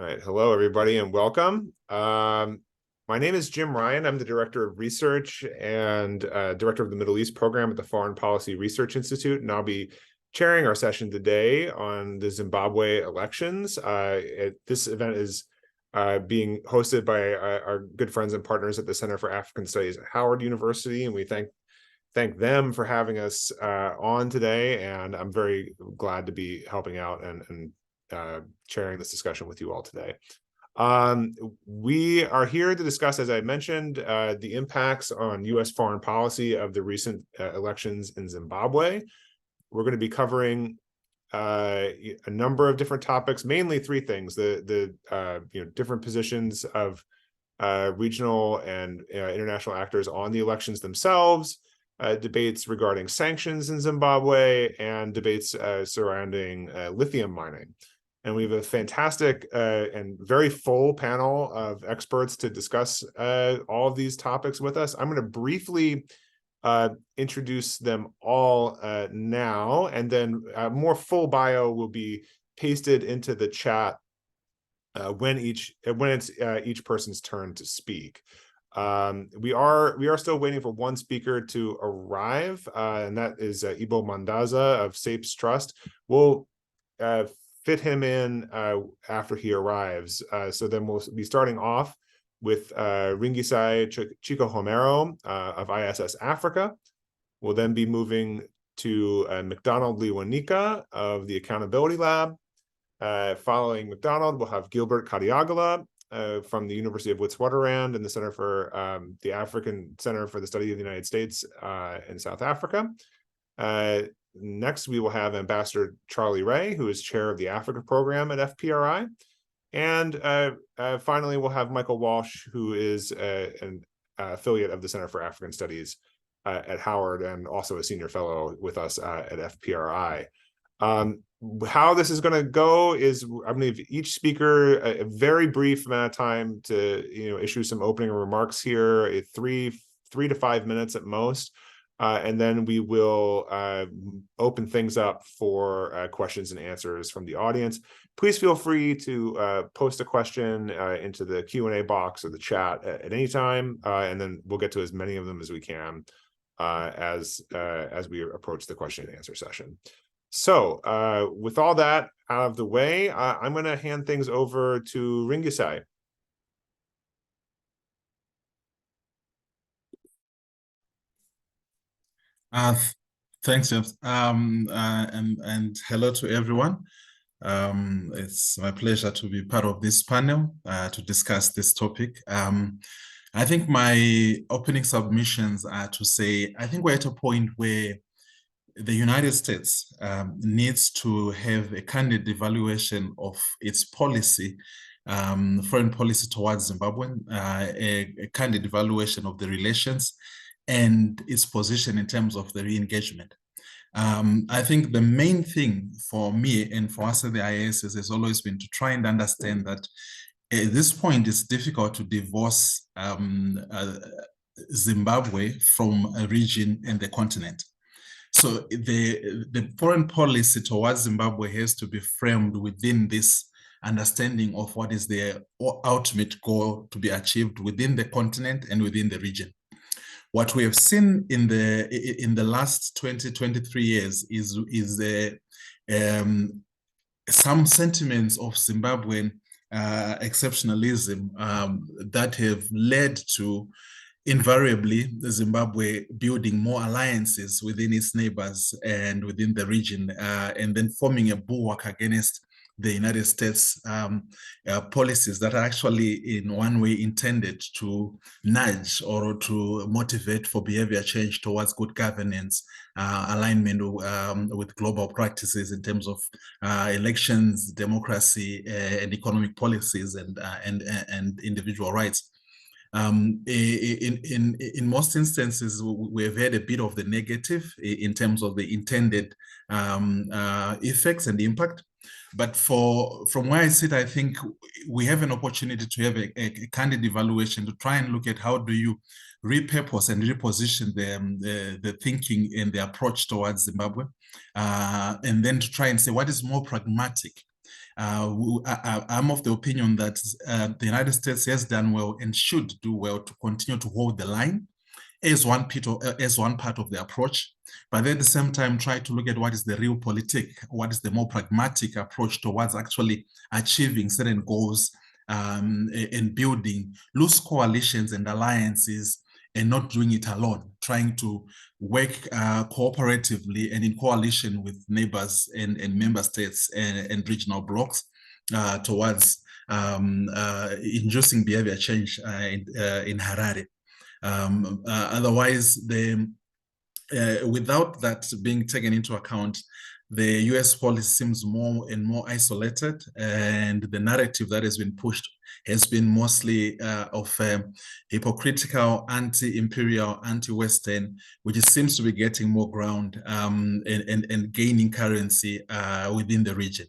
right. Hello, everybody, and welcome. My name is Jim Ryan. I'm the Director of Research and Director of the Middle East Program at the Foreign Policy Research Institute, and I'll be chairing our session today on the Zimbabwe elections. This event is being hosted by our good friends and partners at the Center for African Studies at Howard University, and we thank them for having us on today, and I'm very glad to be helping out and chairing this discussion with you all today. We are here to discuss, as I mentioned, the impacts on U.S. foreign policy of the recent elections in Zimbabwe. We're going to be covering a number of different topics, mainly three things: the different positions of regional and international actors on the elections themselves, debates regarding sanctions in Zimbabwe, and debates surrounding lithium mining. And we have a fantastic and very full panel of experts to discuss all of these topics with us. I'm going to briefly introduce them all now, and then a more full bio will be pasted into the chat when it's each person's turn to speak. We are still waiting for one speaker to arrive, and that is Ibbo Mandaza of SAPES Trust. We'll fit him in after he arrives. So then we'll be starting off with Ringisai Chikohomero of ISS Africa. We'll then be moving to McDonald Lewanika of the Accountability Lab. Following McDonald, we'll have Gilbert Khadiagala from the University of Witwatersrand and the Center for the African Center for the Study of the United States in South Africa. Next, we will have Ambassador Charlie Ray, who is chair of the Africa program at FPRI. And finally, we'll have Michael Walsh, who is an affiliate of the Center for African Studies at Howard and also a senior fellow with us at FPRI. How this is going to go is I'm going to give each speaker a very brief amount of time to issue some opening remarks here, three to 5 minutes at most. And then we will open things up for questions and answers from the audience. Please feel free to post a question into the Q&A box or the chat at any time, and then we'll get to as many of them as we can as we approach the question and answer session. So with all that out of the way, I'm going to hand things over to Ringisai. Thanks, James. And hello to everyone. It's my pleasure to be part of this panel to discuss this topic. I think my opening submissions are to say, I think we're at a point where the United States needs to have a candid evaluation of its policy, foreign policy towards Zimbabwe, a candid evaluation of the relations and its position in terms of the re-engagement. I think the main thing for me and for us at the IIS has always been to try and understand that at this point it's difficult to divorce Zimbabwe from a region and the continent. So the foreign policy towards Zimbabwe has to be framed within this understanding of what is the ultimate goal to be achieved within the continent and within the region. What we have seen in the last 23 years is some sentiments of Zimbabwean exceptionalism that have led to invariably Zimbabwe building more alliances within its neighbors and within the region, and then forming a bulwark against the United States policies that are actually in one way intended to nudge or to motivate for behavior change towards good governance, alignment with global practices in terms of elections, democracy, and economic policies and individual rights. In most instances, we have had a bit of the negative in terms of the intended effects and impact. But from where I sit, I think we have an opportunity to have a candid evaluation to try and look at how do you repurpose and reposition the thinking and the approach towards Zimbabwe, and then to try and say what is more pragmatic I'm of the opinion that the United States has done well and should do well to continue to hold the line as one part of the approach, but at the same time try to look at what is the real politic, what is the more pragmatic approach towards actually achieving certain goals and building loose coalitions and alliances, and not doing it alone, trying to work cooperatively and in coalition with neighbors and member states and regional blocs towards inducing behavior change in Harare. Otherwise, without that being taken into account, the US policy seems more and more isolated, and the narrative that has been pushed has been mostly of hypocritical, anti-imperial, anti-Western, which seems to be getting more ground and gaining currency within the region.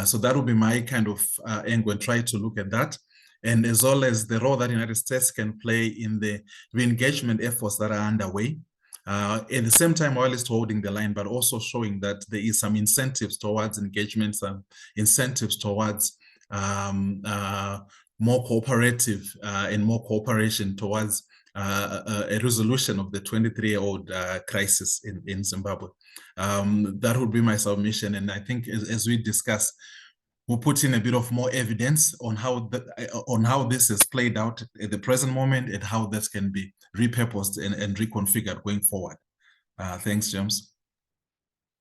So that would be my kind of angle, and try to look at that. And as well as the role that the United States can play in the re-engagement efforts that are underway. At the same time, while it's holding the line, but also showing that there is some incentives towards engagements and incentives towards more cooperative and more cooperation towards a resolution of the 23-year-old crisis in Zimbabwe. That would be my submission. And I think as we discuss, we'll put in a bit of more evidence on how this is played out at the present moment and how this can be repurposed and reconfigured going forward. Thanks, James.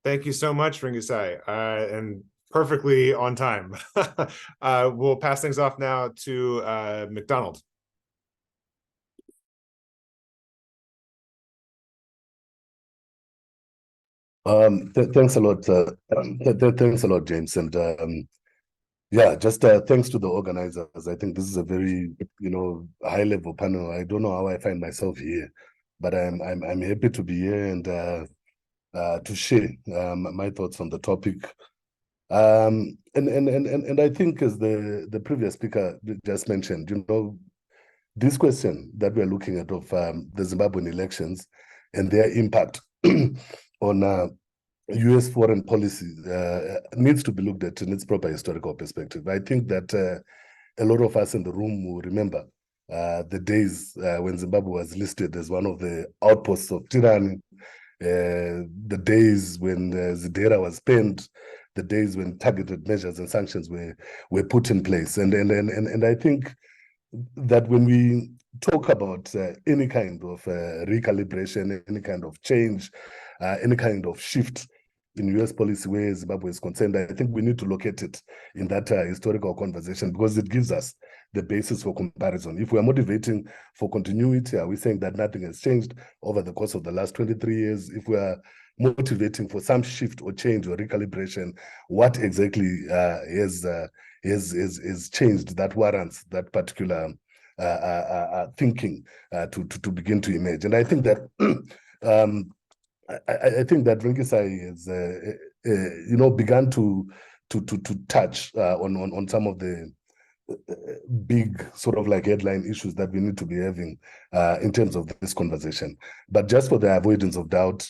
Thank you so much, Ringisai, and perfectly on time. We'll pass things off now to McDonald. Thanks a lot. Thanks a lot, James. And yeah, just thanks to the organizers. I think this is a very, high-level panel. I don't know how I find myself here, but I'm happy to be here and to share my thoughts on the topic. And I think, as the previous speaker just mentioned, this question that we're looking at of the Zimbabwean elections and their impact on US foreign policy needs to be looked at in its proper historical perspective. I think that a lot of us in the room will remember the days when Zimbabwe was listed as one of the outposts of tyranny, the days when Zidera was penned, the days when targeted measures and sanctions were put in place. And I think that when we talk about any kind of recalibration, any kind of change, any kind of shift in US policy where Zimbabwe is concerned, I think we need to locate it in that historical conversation, because it gives us the basis for comparison. If we are motivating for continuity, are we saying that nothing has changed over the course of the last 23 years? If we are motivating for some shift or change or recalibration, what exactly has changed that warrants that particular thinking to begin to emerge? And I think that I think that Ringisai has begun to touch on some of the big sort of like headline issues that we need to be having in terms of this conversation. But just for the avoidance of doubt,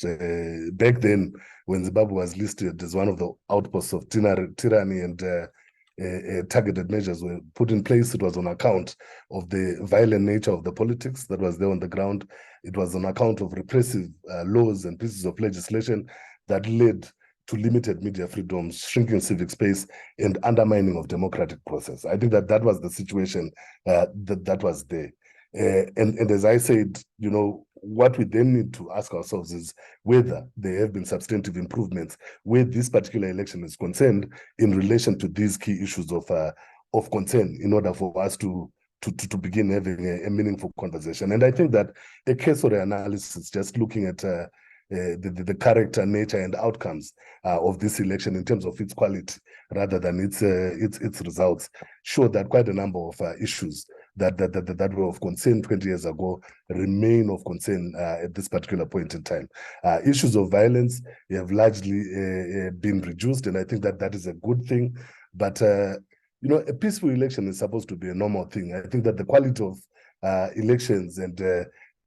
back then when Zimbabwe was listed as one of the outposts of tyranny and targeted measures were put in place, it was on account of the violent nature of the politics that was there on the ground. It was on account of repressive laws and pieces of legislation that led to limited media freedoms, shrinking civic space, and undermining of democratic process. I think that was the situation that was there. And as I said, what we then need to ask ourselves is whether there have been substantive improvements where this particular election is concerned in relation to these key issues of concern, in order for us to begin having a meaningful conversation. And I think that a cursory analysis, just looking at the character, nature, and outcomes of this election in terms of its quality rather than its results, show that quite a number of issues that were of concern 20 years ago remain of concern at this particular point in time. Issues of violence have largely been reduced, and I think that is a good thing. But a peaceful election is supposed to be a normal thing. I think that the quality of elections and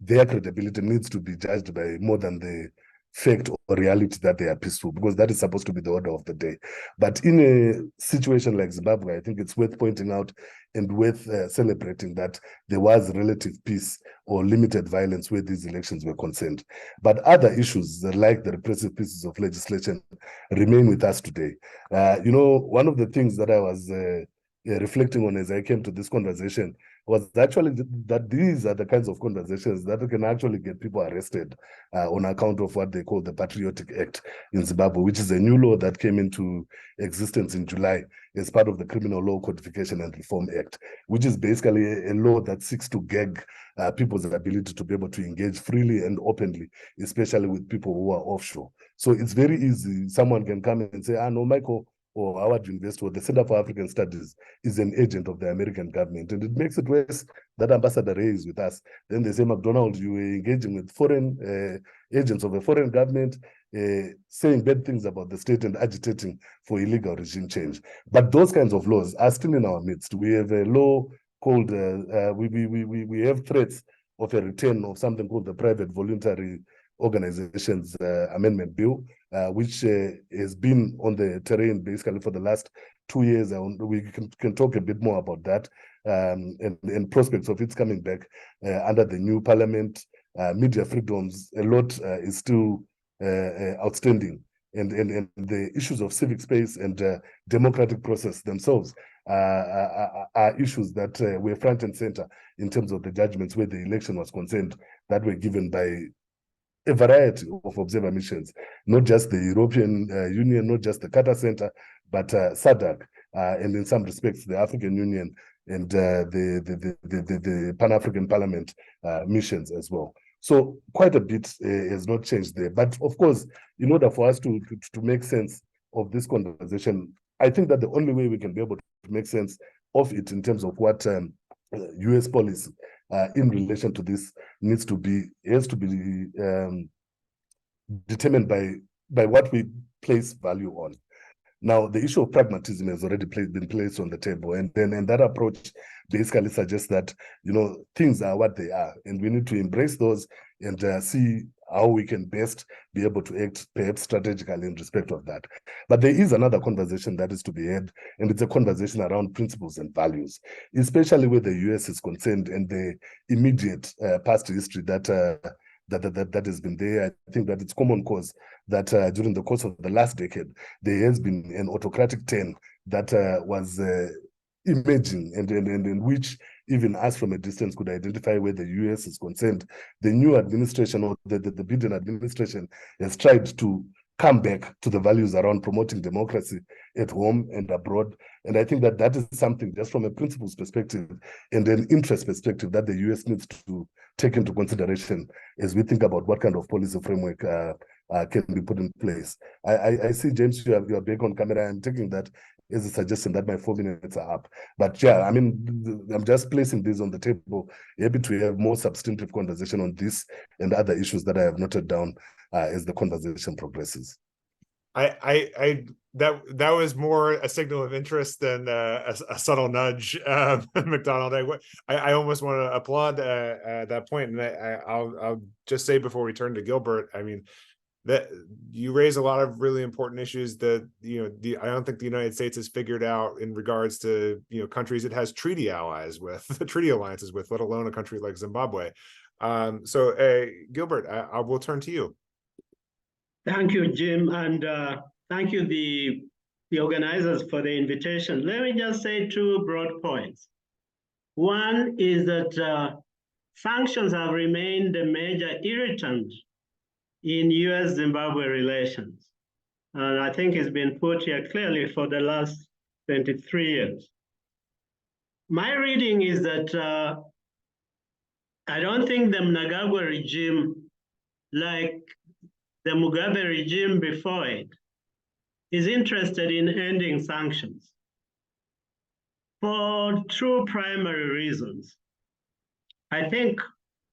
their credibility needs to be judged by more than fact or reality that they are peaceful, because that is supposed to be the order of the day. But in a situation like Zimbabwe, I think it's worth pointing out and worth celebrating that there was relative peace or limited violence where these elections were concerned. But other issues like the repressive pieces of legislation remain with us today. One of the things that I was reflecting on as I came to this conversation was actually that these are the kinds of conversations that can actually get people arrested on account of what they call the Patriotic Act in Zimbabwe, which is a new law that came into existence in July as part of the Criminal Law Codification and Reform Act, which is basically a law that seeks to gag people's ability to be able to engage freely and openly, especially with people who are offshore. So it's very easy. Someone can come and say, no, Michael, or Howard University or the Center for African Studies is an agent of the American government. And it makes it worse that Ambassador Ray is with us. Then they say, McDonald, you were engaging with foreign agents of a foreign government, saying bad things about the state and agitating for illegal regime change. But those kinds of laws are still in our midst. We have a law called, we have threats of a return of something called the Private Voluntary Organizations Amendment Bill, which has been on the terrain basically for the last 2 years. We can talk a bit more about that and prospects of its coming back under the new parliament. Media freedoms, a lot is still outstanding. And the issues of civic space and democratic process themselves are issues that were front and center in terms of the judgments where the election was concerned that were given by a variety of observer missions, not just the European Union, not just the Qatar Center, but SADC, and in some respects, the African Union and the Pan-African Parliament missions as well. So quite a bit has not changed there. But of course, in order for us to make sense of this conversation, I think that the only way we can be able to make sense of it in terms of what US policy in relation to this has to be determined by what we place value on. Now, the issue of pragmatism has already been placed on the table, and that approach basically suggests that things are what they are, and we need to embrace those and see how we can best be able to act perhaps strategically in respect of that. But there is another conversation that is to be had, and it's a conversation around principles and values, especially where the US is concerned and the immediate past history that has been there. I think that it's common cause that during the course of the last decade, there has been an autocratic turn that was emerging and which even us from a distance could identify where the US is concerned. The new administration or the Biden administration has tried to come back to the values around promoting democracy at home and abroad. And I think that is something just from a principles perspective and an interest perspective that the US needs to take into consideration as we think about what kind of policy framework can be put in place. I see, James, you are back on camera. I'm taking that as a suggestion that my 4 minutes are up. But yeah, I mean, I'm just placing this on the table, happy to have more substantive conversation on this and other issues that I have noted down as the conversation progresses. That was more a signal of interest than a subtle nudge, McDonald. I almost want to applaud that point, and I'll just say before we turn to Gilbert, I mean, that you raise a lot of really important issues that I don't think the United States has figured out in regards to countries it has treaty alliances with, let alone a country like Zimbabwe. So Gilbert, I will turn to you. Thank you, Jim, and thank you the organizers for the invitation. Let me just say 2 broad points. One is that sanctions have remained a major irritant in US-Zimbabwe relations. And I think it's been put here clearly for the last 23 years. My reading is that I don't think the Mnangagwa regime, like the Mugabe regime before it, is interested in ending sanctions for 2 primary reasons. I think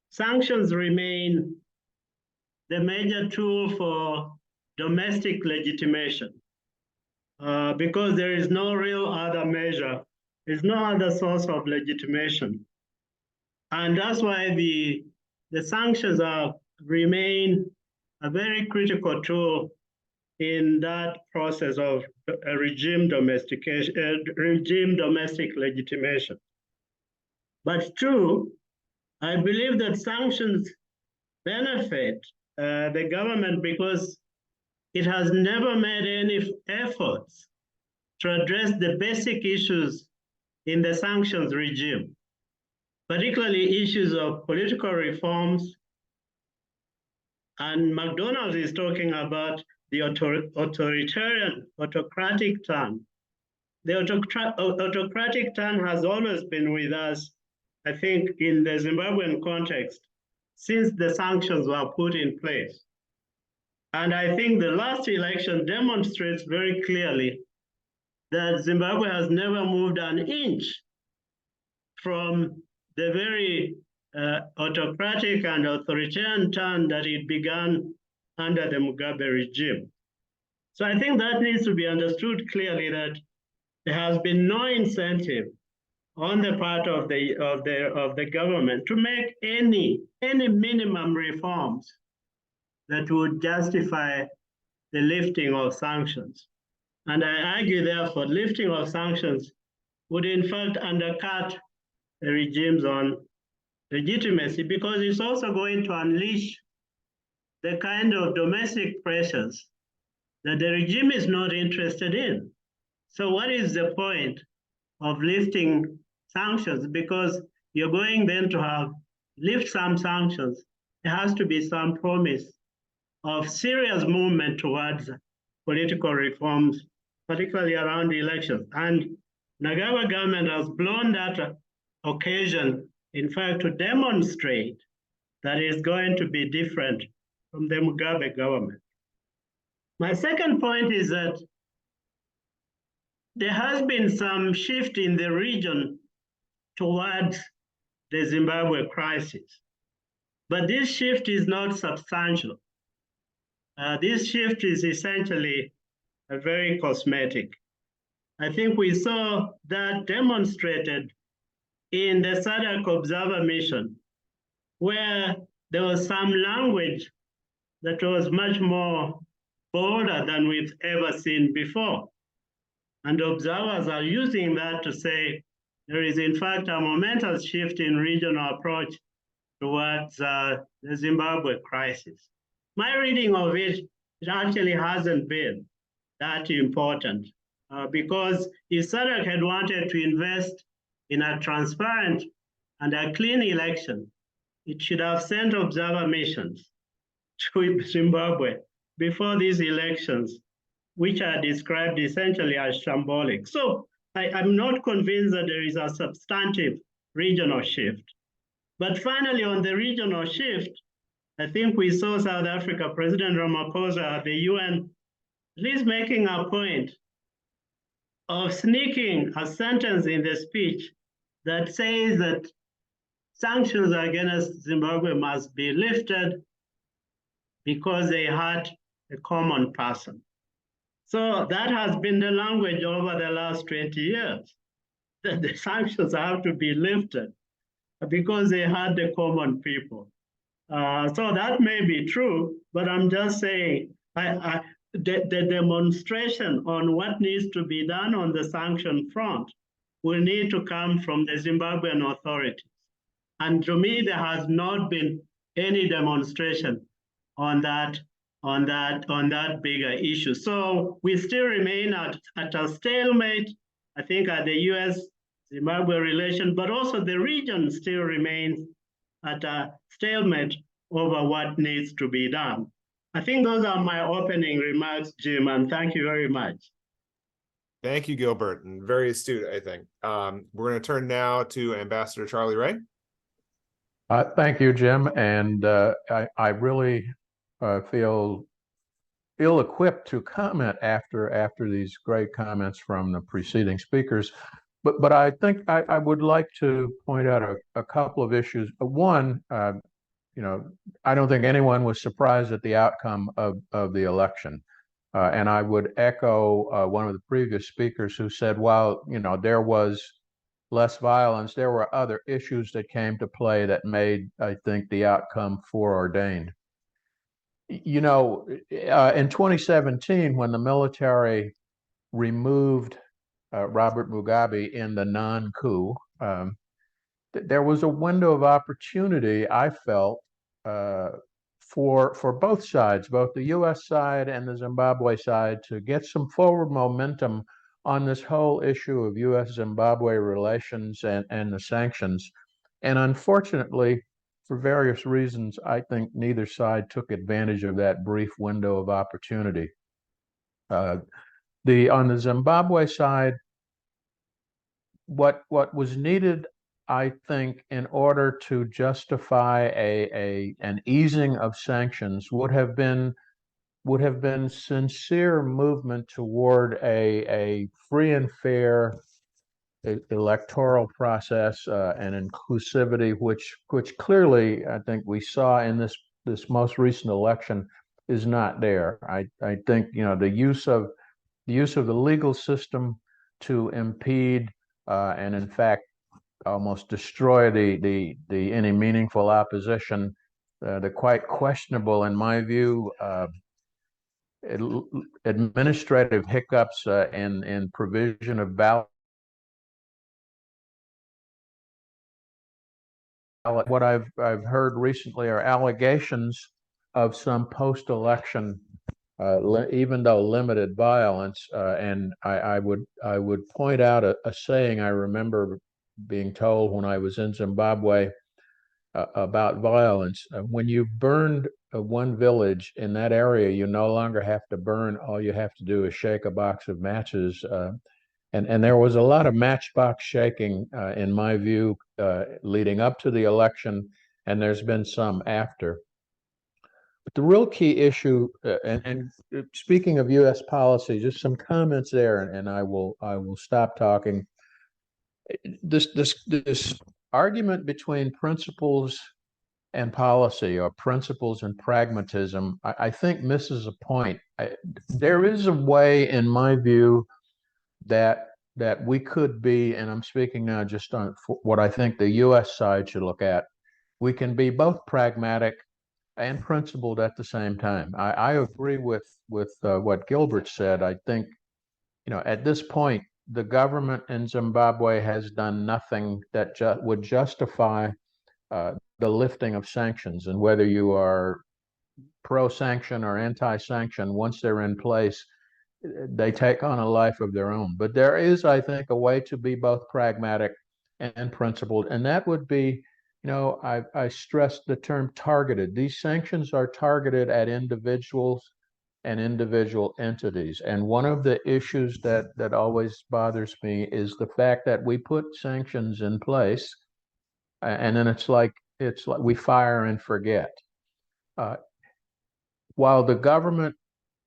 sanctions remain the major tool for domestic legitimation because there is no real other measure, there's no other source of legitimation. And that's why the sanctions remain a very critical tool in that process of regime domestic legitimation. But two, I believe that sanctions benefit the government because it has never made any efforts to address the basic issues in the sanctions regime, particularly issues of political reforms. And McDonald is talking about the autocratic turn. The autocratic turn has always been with us, I think, in the Zimbabwean context, since the sanctions were put in place. And I think the last election demonstrates very clearly that Zimbabwe has never moved an inch from the very autocratic and authoritarian turn that it began under the Mugabe regime. So I think that needs to be understood clearly, that there has been no incentive on the part of the government to make any minimum reforms that would justify the lifting of sanctions. And I argue, therefore, lifting of sanctions would in fact undercut the regime's own legitimacy, because it's also going to unleash the kind of domestic pressures that the regime is not interested in. So what is the point of lifting sanctions? Because you're going then to lift some sanctions. There has to be some promise of serious movement towards political reforms, particularly around the elections. And Nagawa government has blown that occasion, in fact, to demonstrate that it's going to be different from the Mugabe government. My second point is that there has been some shift in the region towards the Zimbabwe crisis, but this shift is not substantial. This shift is essentially very cosmetic. I think we saw that demonstrated in the SADC observer mission, where there was some language that was much more bolder than we've ever seen before. And observers are using that to say there is in fact a momentous shift in regional approach towards the Zimbabwe crisis. My reading of it, it actually hasn't been that important because if SADC had wanted to invest in a transparent and a clean election, it should have sent observer missions to Zimbabwe before these elections, which are described essentially as shambolic. So I'm not convinced that there is a substantive regional shift. But finally, on the regional shift, I think we saw South Africa, President Ramaphosa at the UN, at least making a point of sneaking a sentence in the speech that says that sanctions against Zimbabwe must be lifted because they hurt a common person. So that has been the language over the last 20 years, that the sanctions have to be lifted because they hurt the common people. So that may be true, but I'm just saying the demonstration on what needs to be done on the sanction front will need to come from the Zimbabwean authorities. And to me, there has not been any demonstration on that bigger issue. So we still remain at a stalemate, I think, at the US-Zimbabwe relation, but also the region still remains at a stalemate over what needs to be done. I think those are my opening remarks, Jim, and thank you very much. Thank you, Gilbert, and very astute, I think. We're going to turn now to Ambassador Charlie Ray. Thank you, Jim, and I really feel ill-equipped to comment after these great comments from the preceding speakers. But I think I would like to point out a couple of issues. One, I don't think anyone was surprised at the outcome of the election. And I would echo one of the previous speakers who said, while there was less violence, there were other issues that came to play that made, I think, the outcome foreordained. You know, in 2017, when the military removed Robert Mugabe in the non-coup, there was a window of opportunity, I felt, for both sides, both the U.S. side and the Zimbabwe side, to get some forward momentum on this whole issue of U.S.-Zimbabwe relations and the sanctions. And unfortunately, for various reasons, I think neither side took advantage of that brief window of opportunity. On the Zimbabwe side, what was needed, I think, in order to justify an easing of sanctions would have been sincere movement toward a free and fair electoral process and inclusivity, which clearly I think we saw in this most recent election is not there. I think, you know, the use of the legal system to impede and in fact almost destroy any meaningful opposition, the quite questionable, in my view, administrative hiccups in provision of ballot. What I've heard recently are allegations of some post-election, even though limited violence, and I would point out a saying I remember being told when I was in Zimbabwe about violence. When you burned one village in that area, you no longer have to burn. All you have to do is shake a box of matches. And there was a lot of matchbox shaking, in my view, leading up to the election, and there's been some after. But the real key issue, and speaking of U.S. policy, just some comments there, and I will stop talking. This argument between principles and policy, or principles and pragmatism, I think misses a point. There is a way, in my view, that we could be, and I'm speaking now just on what I think the U.S. side should look at. We can be both pragmatic and principled at the same time. I agree with what Gilbert said. I think, you know, at this point, the government in Zimbabwe has done nothing that would justify the lifting of sanctions. And whether you are pro-sanction or anti-sanction, once they're in place, they take on a life of their own. But there is, I think, a way to be both pragmatic and principled, and that would be, you know, I stressed the term targeted. These sanctions are targeted at individuals and individual entities. And one of the issues that always bothers me is the fact that we put sanctions in place, and then it's like we fire and forget. While the government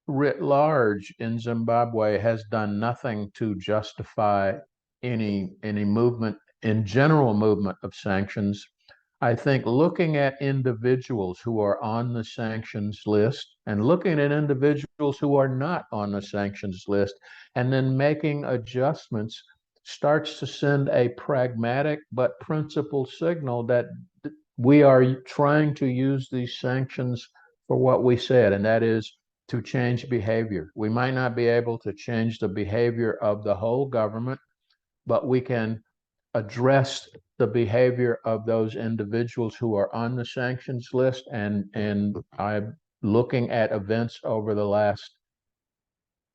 writ large in Zimbabwe has done nothing to justify any movement, in general movement of sanctions, I think looking at individuals who are on the sanctions list and looking at individuals who are not on the sanctions list and then making adjustments starts to send a pragmatic but principled signal that we are trying to use these sanctions for what we said, and that is to change behavior. We might not be able to change the behavior of the whole government, but we can address the behavior of those individuals who are on the sanctions list. And I'm looking at events over the last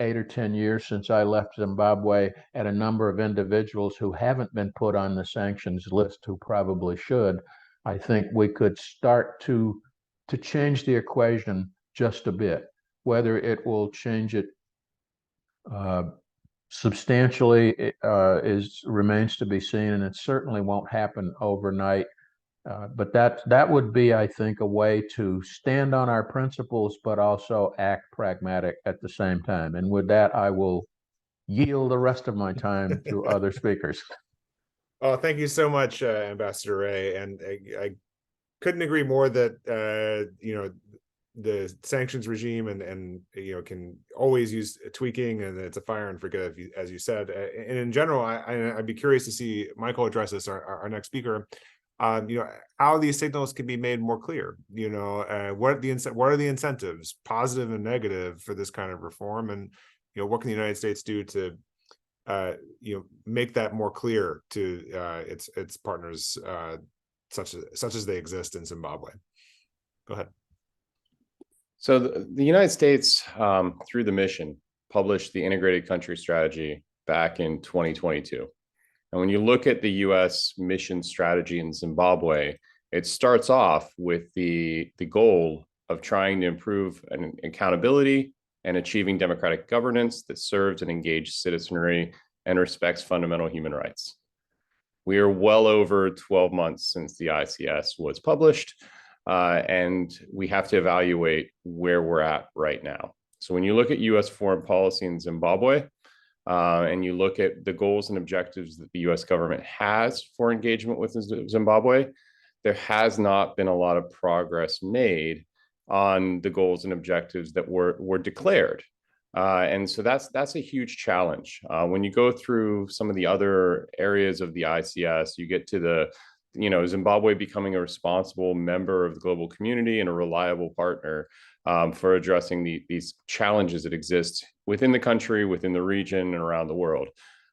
8 or 10 years since I left Zimbabwe at a number of individuals who haven't been put on the sanctions list who probably should. I think we could start to change the equation just a bit. Whether it will change it substantially remains to be seen, and it certainly won't happen overnight. But that would be, I think, a way to stand on our principles, but also act pragmatic at the same time. And with that, I will yield the rest of my time to other speakers. Oh, thank you so much, Ambassador Ray. And I couldn't agree more that you know, the sanctions regime and you know, can always use tweaking, and it's a fire and forget, as you said. And in general, I'd be curious to see Michael address this, our next speaker. how these signals can be made more clear. What are the incentives, positive and negative, for this kind of reform, and what can the United States do to make that more clear to its partners, such as they exist in Zimbabwe. Go ahead. So the United States, through the mission, published the Integrated Country Strategy back in 2022. And when you look at the U.S. mission strategy in Zimbabwe, it starts off with the goal of trying to improve accountability and achieving democratic governance that serves an engaged citizenry and respects fundamental human rights. We are well over 12 months since the ICS was published, and we have to evaluate where we're at right now. So when you look at U.S. foreign policy in Zimbabwe, and you look at the goals and objectives that the U.S. government has for engagement with Zimbabwe, there has not been a lot of progress made on the goals and objectives that were declared. And so that's a huge challenge. When you go through some of the other areas of the ICS, you get to Zimbabwe becoming a responsible member of the global community and a reliable partner for addressing these challenges that exist within the country, within the region, and around the world.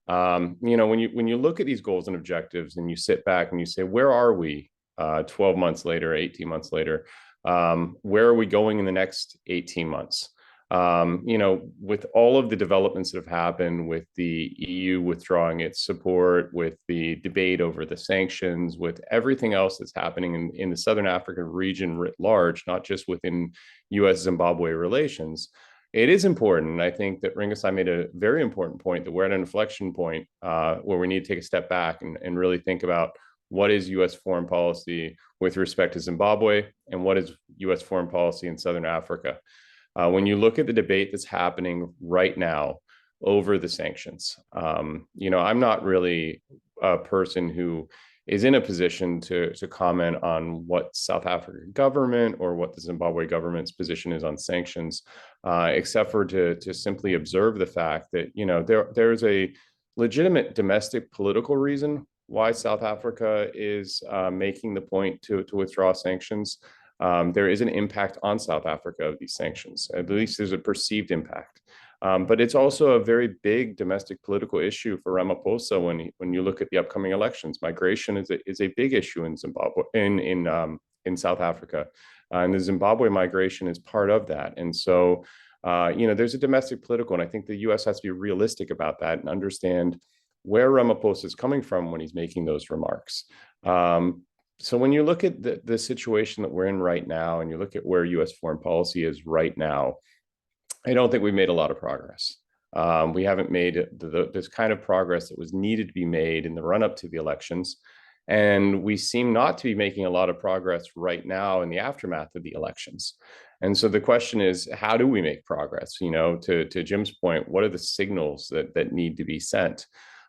When you look at these goals and objectives and you sit back and you say, where are we 12 months later, 18 months later? Where are we going in the next 18 months? With all of the developments that have happened, with the EU withdrawing its support, with the debate over the sanctions, with everything else that's happening in the Southern African region writ large, not just within U.S.-Zimbabwe relations, it is important. I think that Ringisai made a very important point, that we're at an inflection point where we need to take a step back and really think about what is U.S. foreign policy with respect to Zimbabwe, and what is U.S. foreign policy in Southern Africa. When you look at the debate that's happening right now over the sanctions, I'm not really a person who is in a position to comment on what South African government or what the Zimbabwe government's position is on sanctions, except for to simply observe the fact that there's a legitimate domestic political reason why South Africa is making the point to withdraw sanctions. There is an impact on South Africa of these sanctions. At least there's a perceived impact. But it's also a very big domestic political issue for Ramaphosa when you look at the upcoming elections. Migration is a big issue in Zimbabwe, in South Africa. And the Zimbabwe migration is part of that. And so, there's a domestic political, and I think the US has to be realistic about that and understand where Ramaphosa is coming from when he's making those remarks. So when you look at the situation that we're in right now, and you look at where US foreign policy is right now, I don't think we've made a lot of progress. We haven't made this kind of progress that was needed to be made in the run-up to the elections. And we seem not to be making a lot of progress right now in the aftermath of the elections. And so the question is, how do we make progress? To Jim's point, what are the signals that need to be sent?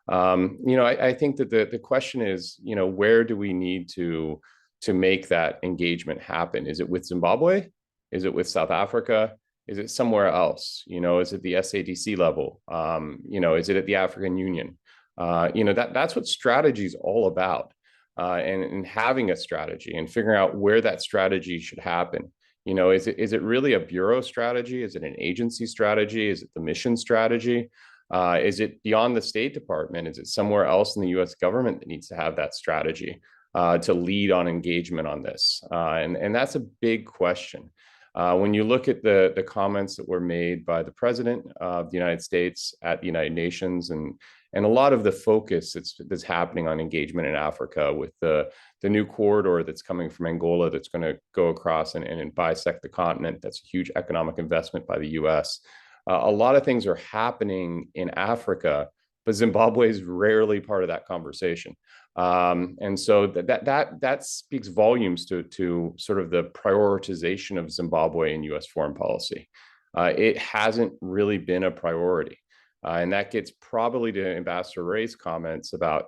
I think that the question is, where do we need to make that engagement happen? Is it with Zimbabwe? Is it with South Africa? Is it somewhere else? Is it the SADC level? Is it at the African Union? That's what strategy is all about, and having a strategy and figuring out where that strategy should happen. Is it really a bureau strategy? Is it an agency strategy? Is it the mission strategy? Is it beyond the State Department? Is it somewhere else in the U.S. government that needs to have that strategy to lead on engagement on this? And that's a big question. When you look at the comments that were made by the President of the United States at the United Nations, and a lot of the focus that's happening on engagement in Africa with the new corridor that's coming from Angola that's going to go across and bisect the continent, that's a huge economic investment by the U.S. A lot of things are happening in Africa, but Zimbabwe is rarely part of that conversation. And so that speaks volumes to sort of the prioritization of Zimbabwe in U.S. foreign policy. It hasn't really been a priority. And that gets probably to Ambassador Ray's comments about,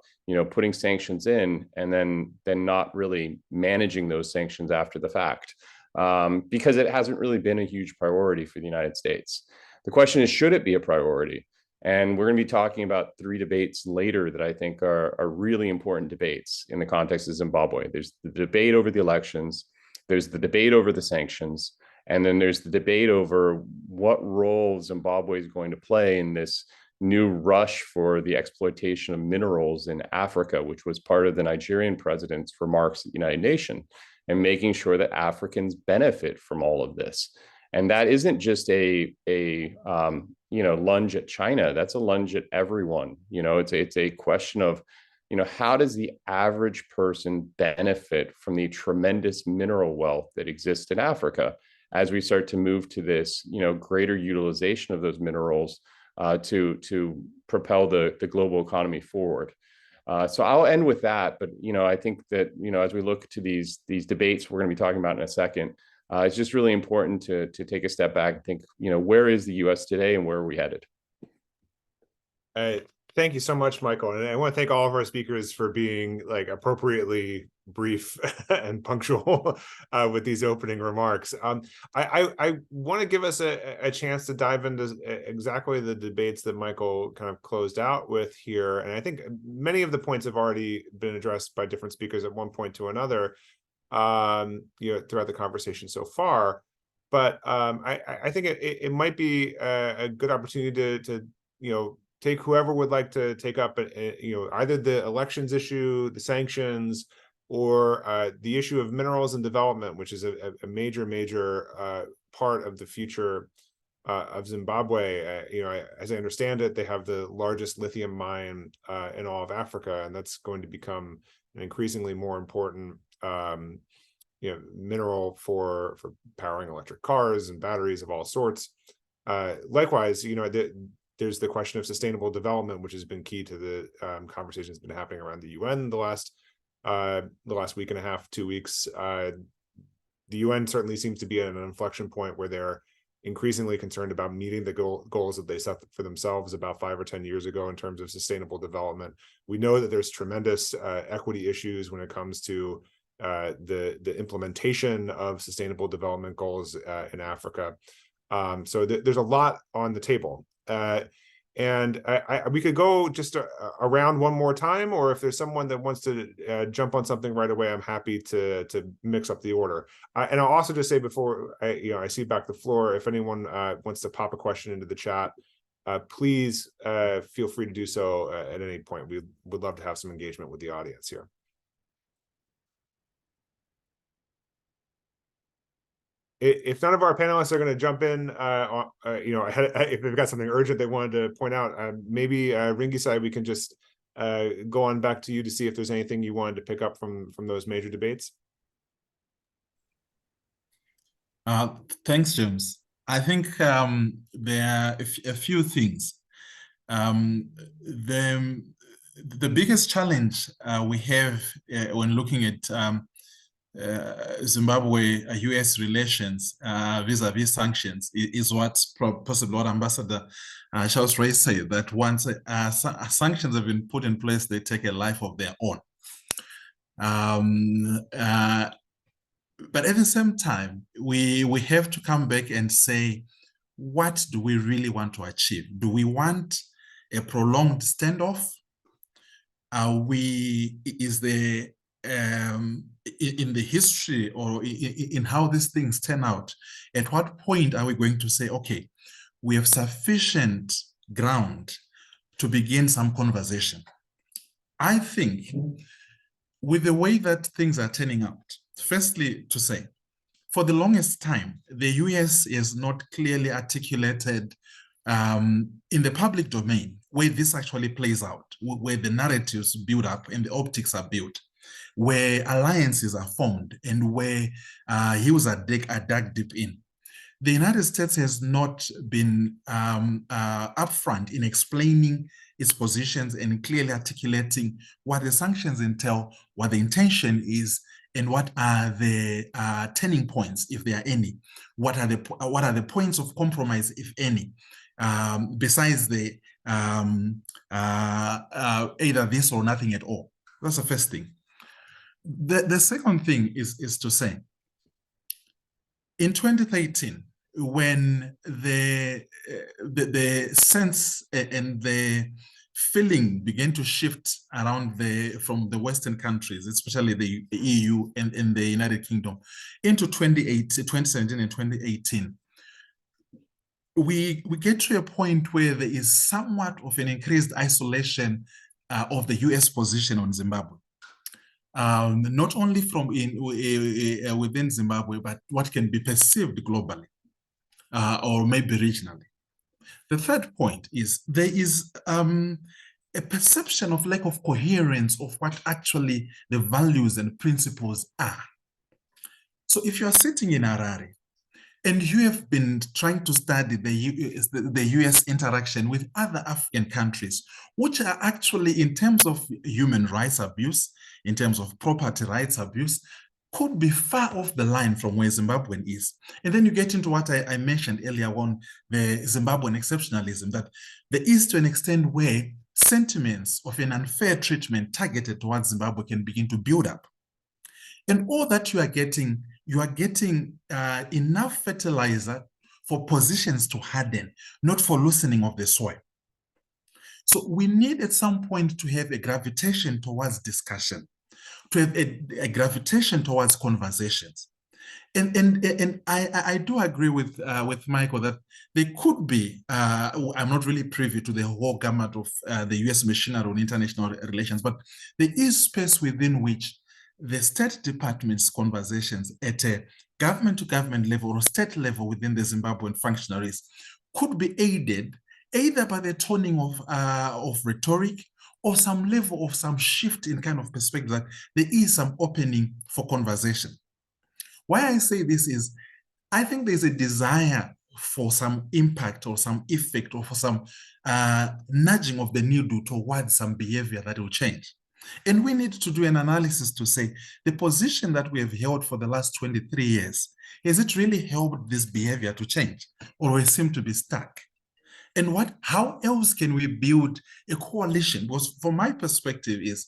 putting sanctions in and then not really managing those sanctions after the fact, because it hasn't really been a huge priority for the United States. The question is, should it be a priority? And we're going to be talking about 3 debates later that I think are really important debates in the context of Zimbabwe. There's the debate over the elections, there's the debate over the sanctions, and then there's the debate over what role Zimbabwe is going to play in this new rush for the exploitation of minerals in Africa, which was part of the Nigerian president's remarks at the United Nations, and making sure that Africans benefit from all of this. And that isn't just a lunge at China. That's a lunge at everyone. It's a question of, how does the average person benefit from the tremendous mineral wealth that exists in Africa as we start to move to this, greater utilization of those minerals to propel the global economy forward. So I'll end with that. But, I think that, as we look to these debates we're going to be talking about in a second, it's just really important to take a step back and think, where is the U.S. today and where are we headed? Thank you so much, Michael. And I want to thank all of our speakers for being appropriately brief and punctual with these opening remarks. I want to give us a chance to dive into exactly the debates that Michael kind of closed out with here. And I think many of the points have already been addressed by different speakers at one point to another, throughout the conversation so far. But I think it might be a good opportunity to take whoever would like to take up either the elections issue, the sanctions, or the issue of minerals and development, which is a major part of the future of Zimbabwe. As I understand it, they have the largest lithium mine in all of Africa, and that's going to become an increasingly more important mineral for powering electric cars and batteries of all sorts. Likewise, there's the question of sustainable development, which has been key to the conversation that's been happening around the UN the last week and a half, 2 weeks. The UN certainly seems to be at an inflection point where they're increasingly concerned about meeting the goals that they set for themselves about 5 or 10 years ago in terms of sustainable development. We know that there's tremendous equity issues when it comes to the implementation of sustainable development goals in Africa. So there's a lot on the table. And we could go just around one more time, or if there's someone that wants to jump on something right away, I'm happy to mix up the order. And I'll also just say before I see back the floor, if anyone wants to pop a question into the chat, please feel free to do so at any point. We would love to have some engagement with the audience here. If none of our panelists are going to jump in, if they've got something urgent they wanted to point out, maybe Ringisai, we can just go on back to you to see if there's anything you wanted to pick up from those major debates. Thanks, James. I think there are a few things. The biggest challenge we have when looking at Zimbabwe-US relations vis-a-vis sanctions is what possibly what Ambassador Charles Ray said, that once sanctions have been put in place, they take a life of their own. But at the same time, we have to come back and say, what do we really want to achieve? Do we want a prolonged standoff? Is there in the history or in how these things turn out, at what point are we going to say, okay, we have sufficient ground to begin some conversation? I think with the way that things are turning out, firstly to say, for the longest time, the US is not clearly articulated in the public domain where this actually plays out, where the narratives build up and the optics are built, where alliances are formed and where heels are dug deep in. The United States has not been upfront in explaining its positions and clearly articulating what the sanctions entail, what the intention is, and what are the turning points, if there are any. What are the points of compromise, if any, besides the either this or nothing at all. That's the first thing. The second thing is to say, in 2013, when the sense and the feeling began to shift around from the Western countries, especially the EU and the United Kingdom, into 2017 and 2018, we get to a point where there is somewhat of an increased isolation of the US position on Zimbabwe. Not only from within Zimbabwe, but what can be perceived globally or maybe regionally. The third point is there is a perception of lack of coherence of what actually the values and principles are. So if you are sitting in Harare and you have been trying to study the US interaction with other African countries, which are actually, in terms of human rights abuse, in terms of property rights abuse, could be far off the line from where Zimbabwean is. And then you get into what I mentioned earlier on, the Zimbabwean exceptionalism, that there is, to an extent, where sentiments of an unfair treatment targeted towards Zimbabwe can begin to build up. And all that you are getting enough fertilizer for positions to harden, not for loosening of the soil. So we need at some point to have a gravitation towards discussion, to have a gravitation towards conversations. And I do agree with Michael that there could be, I'm not really privy to the whole gamut of the US machinery on international relations, but there is space within which the State Department's conversations at a government-to-government level or state level within the Zimbabwean functionaries could be aided either by the toning of rhetoric or some level of some shift in kind of perspective that there is some opening for conversation. Why I say this is, I think there's a desire for some impact or some effect or for some nudging of the needle towards some behavior that will change. And we need to do an analysis to say, the position that we have held for the last 23 years, has it really helped this behavior to change, or we seem to be stuck? And how else can we build a coalition? Because from my perspective is,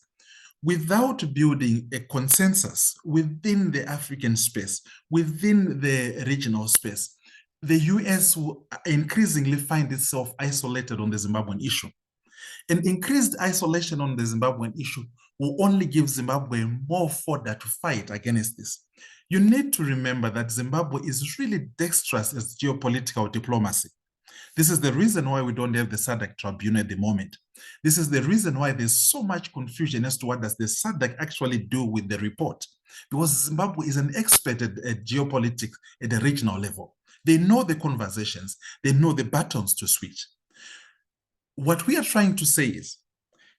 without building a consensus within the African space, within the regional space, the US will increasingly find itself isolated on the Zimbabwean issue. And increased isolation on the Zimbabwean issue will only give Zimbabwe more fodder to fight against this. You need to remember that Zimbabwe is really dexterous as geopolitical diplomacy. This is the reason why we don't have the SADC tribunal at the moment. This is the reason why there's so much confusion as to what does the SADC actually do with the report. Because Zimbabwe is an expert at geopolitics at the regional level. They know the conversations, they know the buttons to switch. What we are trying to say is,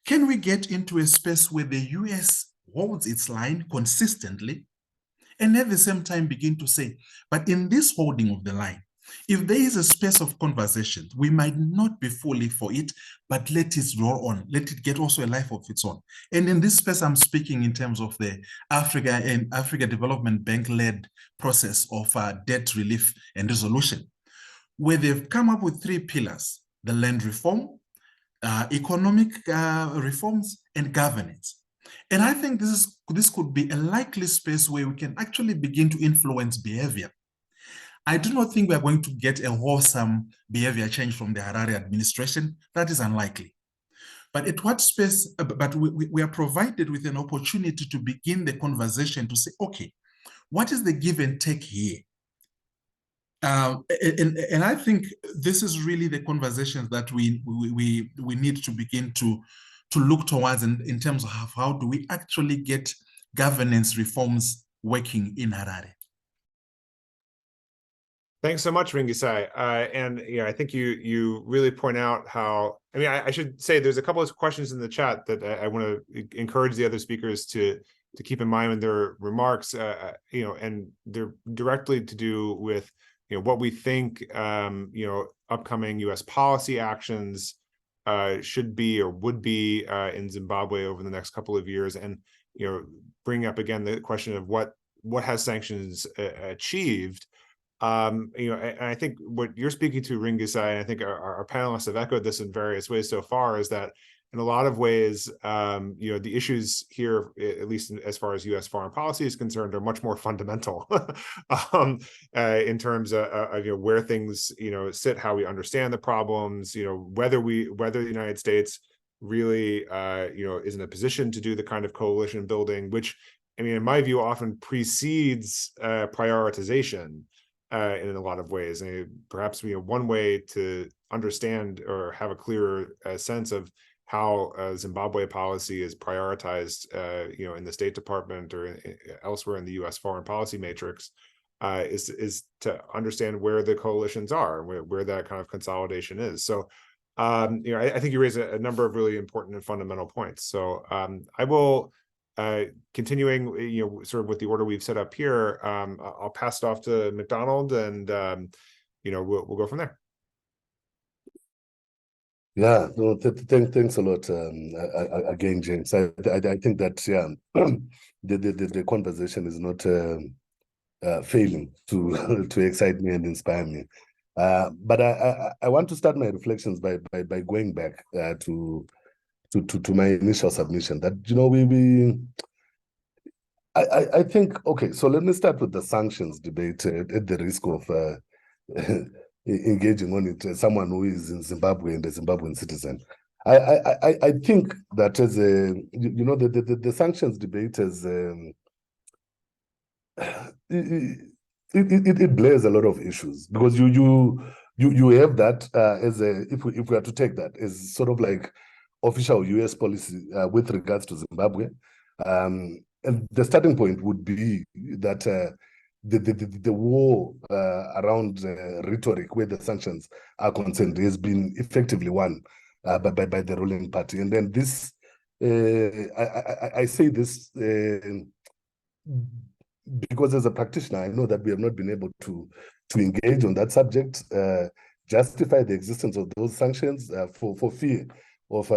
can we get into a space where the US holds its line consistently and at the same time begin to say, but in this holding of the line, if there is a space of conversation, we might not be fully for it, but let it roll on, let it get also a life of its own. And in this space, I'm speaking in terms of the Africa Development Bank-led process of debt relief and resolution, where they've come up with 3 pillars: the land reform, economic reforms, and governance. And I think this could be a likely space where we can actually begin to influence behavior. I do not think we are going to get a wholesome behavior change from the Harare administration. That is unlikely. But at what space, but we are provided with an opportunity to begin the conversation to say, okay, what is the give and take here? And I think this is really the conversations that we need to begin to look towards in terms of how do we actually get governance reforms working in Harare. Thanks so much, Ringisai. And I think you really point out how, I should say there's a couple of questions in the chat that I want to encourage the other speakers to keep in mind in their remarks, and they're directly to do with, what we think, upcoming US policy actions should be or would be in Zimbabwe over the next couple of years. And, bring up again the question of what has sanctions achieved. And I think what you're speaking to, Ringisai, and I think our panelists have echoed this in various ways so far, is that in a lot of ways, the issues here, at least as far as U.S. foreign policy is concerned, are much more fundamental in terms of where things sit, how we understand the problems, whether the United States really is in a position to do the kind of coalition building, which, I mean, in my view, often precedes prioritization in a lot of ways. And perhaps one way to understand or have a clearer sense of how Zimbabwe policy is prioritized, in the State Department or elsewhere in the U.S. foreign policy matrix, is to understand where the coalitions are, where that kind of consolidation is. So, I think you raise a number of really important and fundamental points. So, I will, continuing, sort of with the order we've set up here, I'll pass it off to McDonald, and we'll go from there. Yeah, no, thanks a lot again, James. I think that the conversation is not failing to excite me and inspire me. But I want to start my reflections by going back to my initial submission. That I think, okay, so let me start with the sanctions debate at the risk of engaging on it as someone who is in Zimbabwe and a Zimbabwean citizen. I think that as the sanctions debate is it blares a lot of issues, because you have that as a, if we are to take that as sort of like official US policy with regards to Zimbabwe, and the starting point would be that the war around rhetoric where the sanctions are concerned has been effectively won by the ruling party. And then this, I say this because as a practitioner, I know that we have not been able to engage on that subject, justify the existence of those sanctions for fear of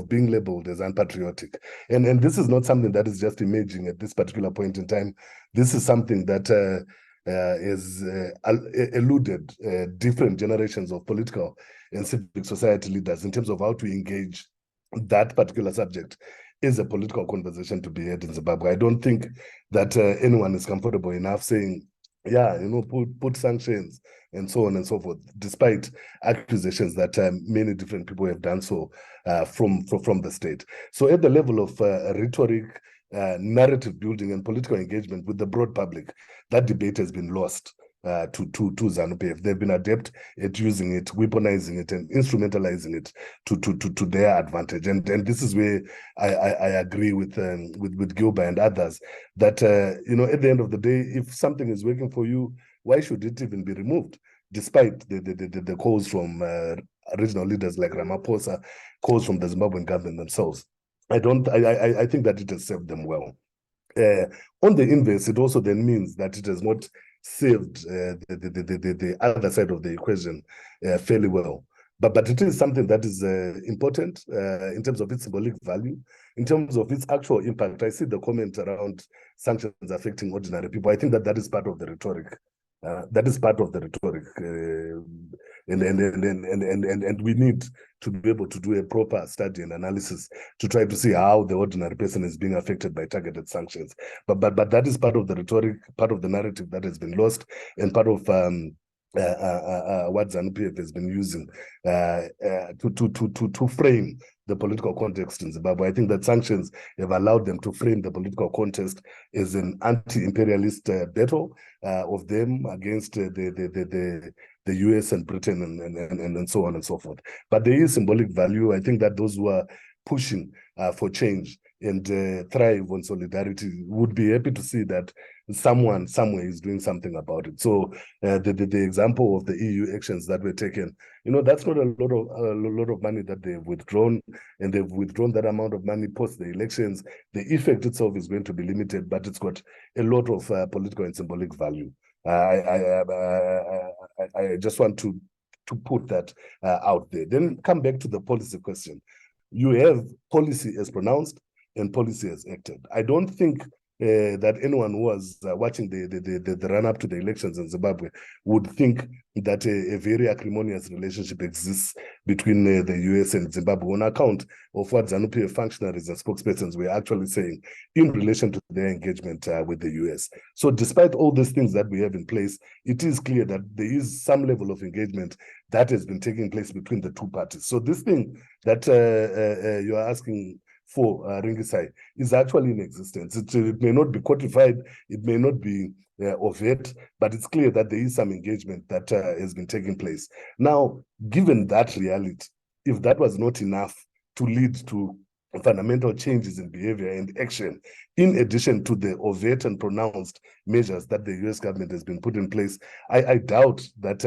being labeled as unpatriotic. And this is not something that is just emerging at this particular point in time. This is something that has eluded different generations of political and civic society leaders in terms of how to engage that particular subject is a political conversation to be had in Zimbabwe. I don't think that anyone is comfortable enough saying, yeah, put sanctions and so on and so forth, despite accusations that many different people have done so from the state. So at the level of rhetoric, narrative building and political engagement with the broad public, that debate has been lost to ZANU-PF. They've been adept at using it, weaponizing it, and instrumentalizing it to their advantage. And this is where I agree with Gilbert and others that at the end of the day, if something is working for you, why should it even be removed? Despite the calls from regional leaders like Ramaphosa, calls from the Zimbabwean government themselves. I think that it has served them well. On the inverse, it also then means that it has not saved the other side of the equation fairly well. But it is something that is important in terms of its symbolic value, in terms of its actual impact. I see the comment around sanctions affecting ordinary people. I think that is part of the rhetoric. That is part of the rhetoric, and we need to be able to do a proper study and analysis to try to see how the ordinary person is being affected by targeted sanctions. But that is part of the rhetoric, part of the narrative that has been lost, and part of what ZANU-PF has been using to frame the political context in Zimbabwe. I think that sanctions have allowed them to frame the political context as an anti-imperialist battle of them against the US and Britain and so on and so forth. But there is symbolic value. I think that those who are pushing for change and thrive on solidarity would be happy to see that someone somewhere is doing something about it. So the example of the EU actions that were taken, that's not a lot of money that they've withdrawn, and they've withdrawn that amount of money post the elections. The effect itself is going to be limited, but it's got a lot of political and symbolic value. I just want to put that out there. Then come back to the policy question. You have policy as pronounced and policy as acted. I don't think that anyone who was watching the run-up to the elections in Zimbabwe would think that a very acrimonious relationship exists between the US and Zimbabwe on account of what ZANU-PF functionaries and spokespersons were actually saying in relation to their engagement with the US. So despite all these things that we have in place, it is clear that there is some level of engagement that has been taking place between the two parties. So this thing that you are asking for, Ringisai, is actually in existence. It may not be codified, it may not be overt, but it's clear that there is some engagement that has been taking place. Now, given that reality, if that was not enough to lead to fundamental changes in behavior and action, in addition to the overt and pronounced measures that the US government has been put in place, I doubt that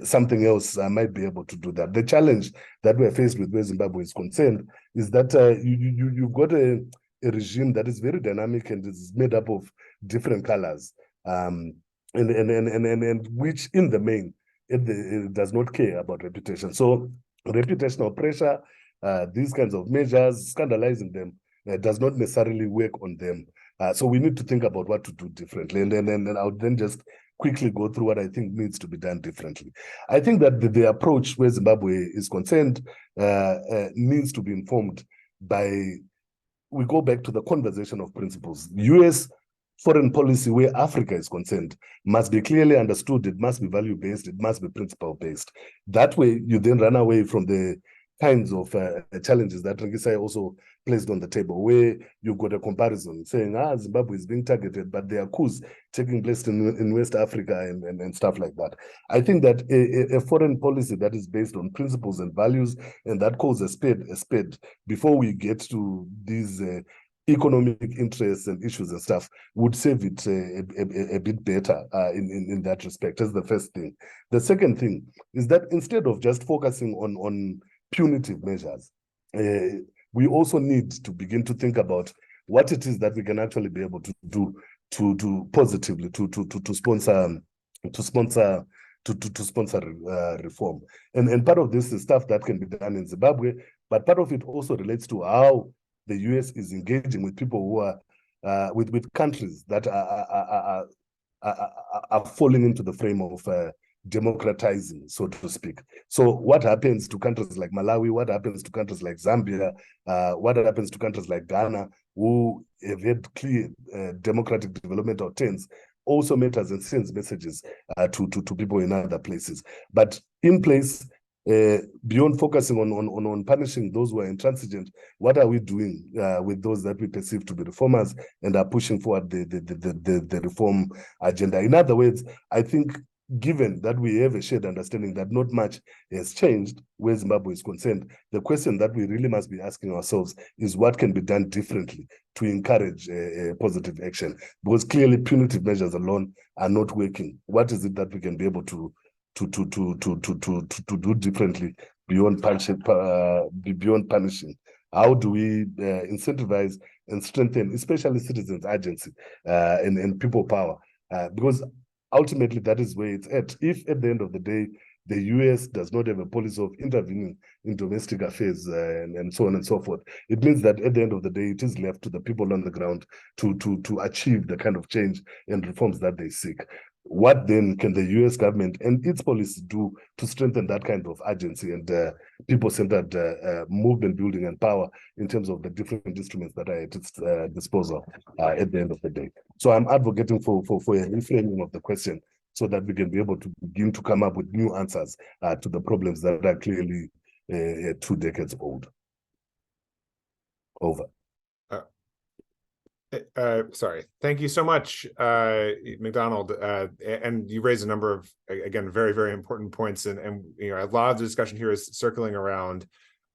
something else might be able to do that. The challenge that we're faced with where Zimbabwe is concerned is that you've got a regime that is very dynamic and is made up of different colors, and which in the main it does not care about reputation. So reputational pressure, these kinds of measures, scandalizing them, does not necessarily work on them. So we need to think about what to do differently. And I'll then just quickly go through what I think needs to be done differently. I think that the approach where Zimbabwe is concerned needs to be informed by, we go back to the conversation of principles. US foreign policy where Africa is concerned must be clearly understood. It must be value-based. It must be principle-based. That way, you then run away from the kinds of challenges that Ringisai also placed on the table, where you've got a comparison saying, Zimbabwe is being targeted, but there are coups taking place in West Africa and stuff like that. I think that a foreign policy that is based on principles and values, and that calls a spade, before we get to these economic interests and issues and stuff, would save it a bit better in that respect. That's the first thing. The second thing is that instead of just focusing on punitive measures, we also need to begin to think about what it is that we can actually be able to do to positively to sponsor reform. And part of this is stuff that can be done in Zimbabwe, but part of it also relates to how the US is engaging with people who are with countries that are falling into the frame of democratizing, so to speak. So what happens to countries like Malawi? What happens to countries like Zambia? What happens to countries like Ghana, who have had clear democratic developmental trends, also matters and sends messages to people in other places. But in place, beyond focusing on punishing those who are intransigent, what are we doing with those that we perceive to be reformers and are pushing forward the reform agenda? In other words, I think, given that we have a shared understanding that not much has changed where Zimbabwe is concerned, the question that we really must be asking ourselves is what can be done differently to encourage positive action? Because clearly punitive measures alone are not working. What is it that we can be able to do differently beyond punishing? How do we incentivize and strengthen, especially citizens' agency and people power? Because ultimately, that is where it's at. If at the end of the day, the US does not have a policy of intervening in domestic affairs and so on and so forth, it means that at the end of the day, it is left to the people on the ground to achieve the kind of change and reforms that they seek. What then can the US government and its policy do to strengthen that kind of agency and people-centered movement building and power in terms of the different instruments that are at its disposal at the end of the day? So I'm advocating for a reframing of the question so that we can be able to begin to come up with new answers to the problems that are clearly 2 decades old. Over. Sorry. Thank you so much, McDonald. And you raised a number of, again, very, very important points. And a lot of the discussion here is circling around,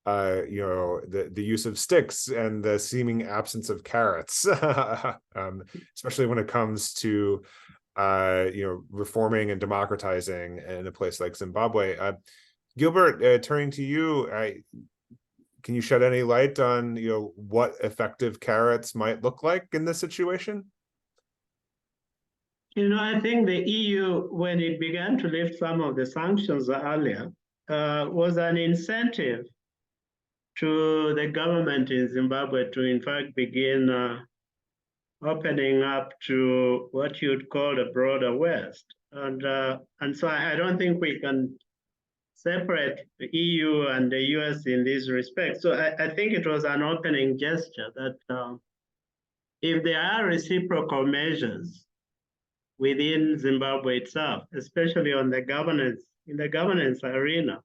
the use of sticks and the seeming absence of carrots, especially when it comes to, reforming and democratizing in a place like Zimbabwe. Gilbert, turning to you, can you shed any light on, what effective carrots might look like in this situation? I think the EU, when it began to lift some of the sanctions earlier, was an incentive to the government in Zimbabwe to, in fact, begin opening up to what you'd call the broader West. And so I don't think we can separate the EU and the US in this respect. So I think it was an opening gesture that if there are reciprocal measures within Zimbabwe itself, especially on the governance, in the governance arena,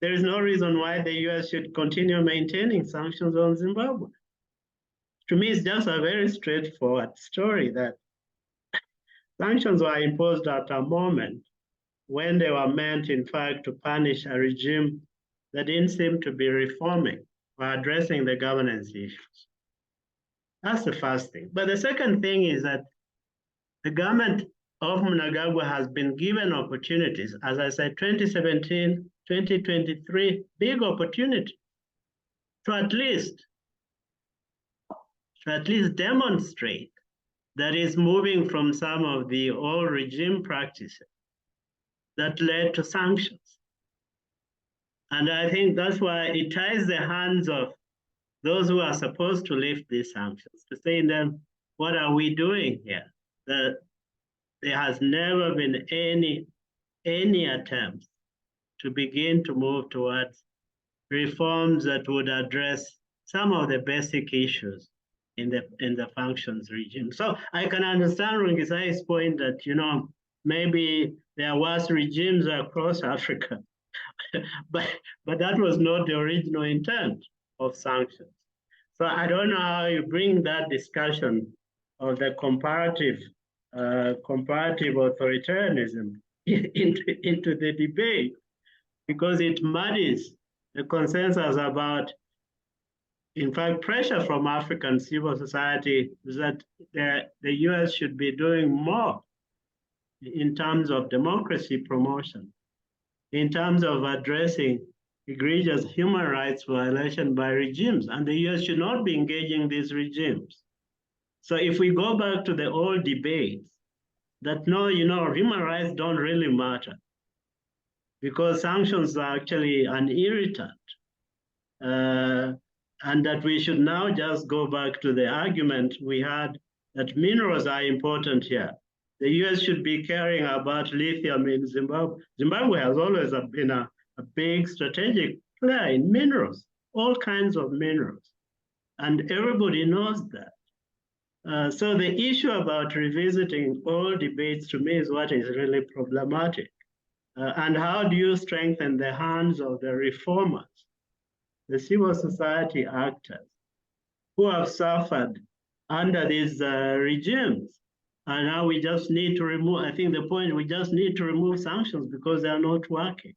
there is no reason why the US should continue maintaining sanctions on Zimbabwe. To me, it's just a very straightforward story that sanctions were imposed at a moment when they were meant, in fact, to punish a regime that didn't seem to be reforming or addressing the governance issues. That's the first thing. But the second thing is that the government of Mnangagwa has been given opportunities. As I said, 2017, 2023, big opportunity to at least demonstrate that is moving from some of the old regime practices that led to sanctions. And I think that's why it ties the hands of those who are supposed to lift these sanctions, to say to them, what are we doing here? That there has never been any attempt to begin to move towards reforms that would address some of the basic issues in the functions regime. So I can understand Ringisai's point that, maybe there are worse regimes across Africa, but that was not the original intent of sanctions. So I don't know how you bring that discussion of the comparative authoritarianism into the debate, because it muddies the consensus about, in fact, pressure from African civil society is that the US should be doing more in terms of democracy promotion, in terms of addressing egregious human rights violation by regimes, and the US should not be engaging these regimes. So if we go back to the old debates that no, human rights don't really matter because sanctions are actually an irritant, and that we should now just go back to the argument we had that minerals are important here. The US should be caring about lithium in Zimbabwe. Zimbabwe has always been a big strategic player in minerals, all kinds of minerals, and everybody knows that. So the issue about revisiting all debates to me is what is really problematic. And how do you strengthen the hands of the reformers, the civil society actors who have suffered under these regimes? And now we just need to remove, I think the point, we just need to remove sanctions because they are not working.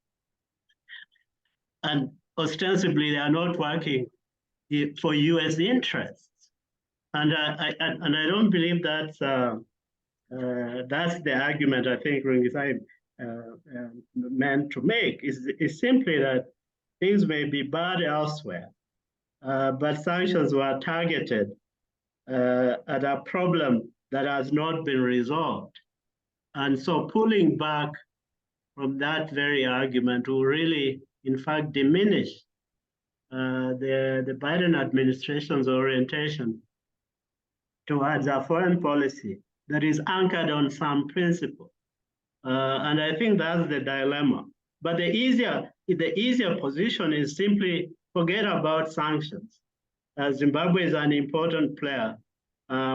And ostensibly, they are not working for US interests. And I don't believe that's the argument I think Ringisai meant to make. Is simply that things may be bad elsewhere, but sanctions were targeted at a problem that has not been resolved. And so pulling back from that very argument will really, in fact, diminish the Biden administration's orientation towards a foreign policy that is anchored on some principle. And I think that's the dilemma. But the easier position is simply forget about sanctions. Zimbabwe is an important player.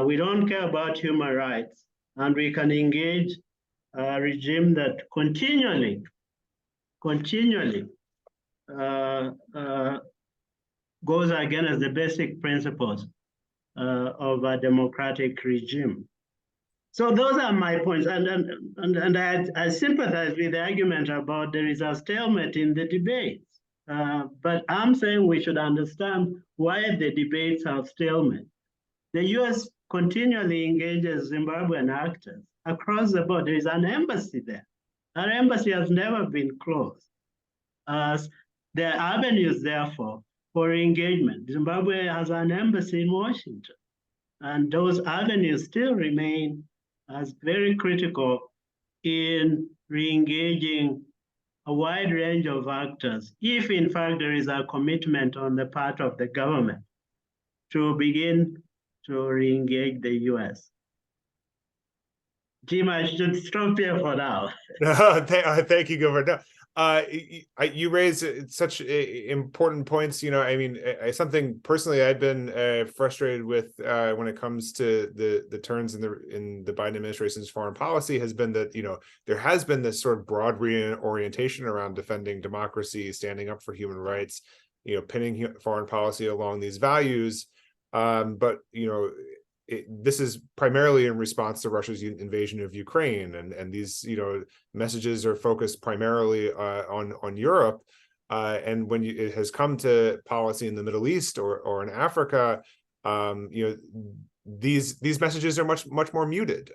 We don't care about human rights, and we can engage a regime that continually goes against the basic principles of a democratic regime. So those are my points, and I sympathize with the argument about there is a stalemate in the debates. But I'm saying we should understand why the debates have stalemate. The US continually engages Zimbabwean actors across the board. There is an embassy there. Our embassy has never been closed. There are avenues, therefore, for engagement. Zimbabwe has an embassy in Washington, and those avenues still remain as very critical in re-engaging a wide range of actors, if in fact there is a commitment on the part of the government to begin to re-engage the US? Jim, I should stop here for now. Thank you, Gilbert. No, you raise such important points. I mean, something personally I've been frustrated with when it comes to the turns in the Biden administration's foreign policy has been that there has been this sort of broad reorientation around defending democracy, standing up for human rights, pinning foreign policy along these values, but this is primarily in response to Russia's invasion of Ukraine, and these messages are focused primarily on Europe, and when it has come to policy in the Middle East or in Africa, these messages are much more muted.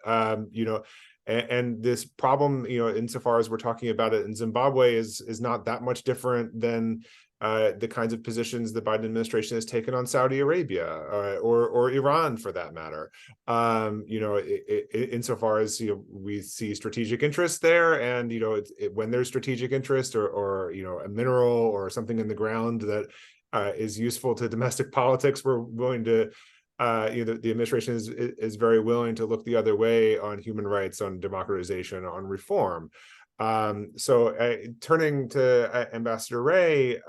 And this problem, insofar as we're talking about it in Zimbabwe, is not that much different than the kinds of positions the Biden administration has taken on Saudi Arabia or Iran, for that matter. Insofar as we see strategic interest there, and when there's strategic interest or a mineral or something in the ground that is useful to domestic politics, we're willing to. The administration is very willing to look the other way on human rights, on democratization, on reform. So turning to Ambassador Ray,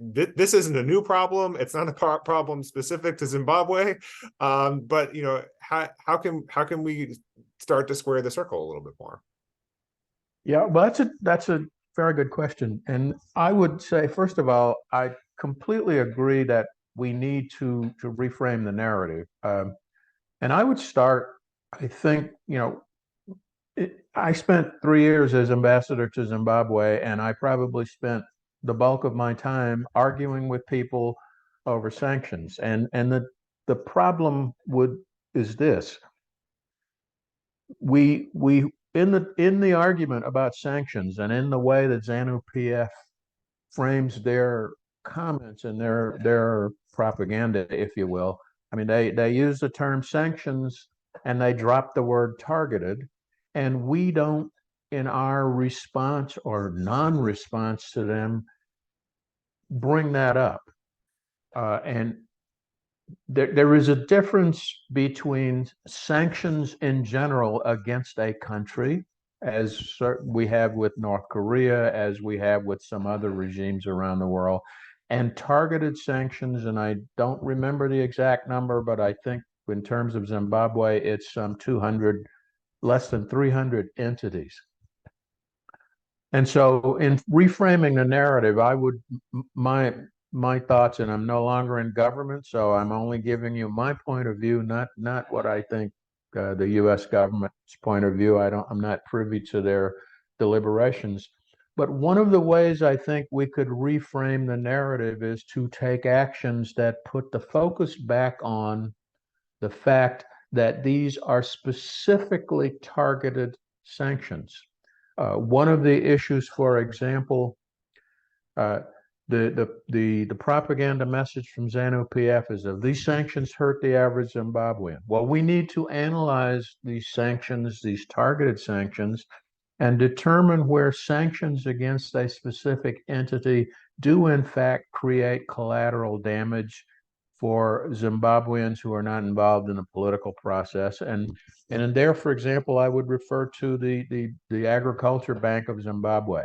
this isn't a new problem. It's not a problem specific to Zimbabwe, but how can we start to square the circle a little bit more? Yeah, well, that's a very good question, and I would say, first of all, I completely agree that we need to reframe the narrative, and I would start. I think I spent 3 years as ambassador to Zimbabwe, and I probably spent the bulk of my time arguing with people over sanctions. And the problem is this: we in the argument about sanctions and in the way that ZANU-PF frames their comments and their propaganda, if you will. I mean, they use the term sanctions and they drop the word targeted. And we don't, in our response or non-response to them, bring that up. And there is a difference between sanctions in general against a country, as we have with North Korea, as we have with some other regimes around the world, and targeted sanctions. And I don't remember the exact number, but I think in terms of Zimbabwe, it's some 200. Less than 300 entities. And so in reframing the narrative, I would, my thoughts, and I'm no longer in government, so I'm only giving you my point of view, not what I think the US government's point of view. I'm not privy to their deliberations. But one of the ways I think we could reframe the narrative is to take actions that put the focus back on the fact that these are specifically targeted sanctions. One of the issues, for example, the propaganda message from ZANU-PF is that these sanctions hurt the average Zimbabwean. Well, we need to analyze these sanctions, these targeted sanctions, and determine where sanctions against a specific entity do in fact create collateral damage for Zimbabweans who are not involved in the political process. And in there, for example, I would refer to the Agriculture Bank of Zimbabwe.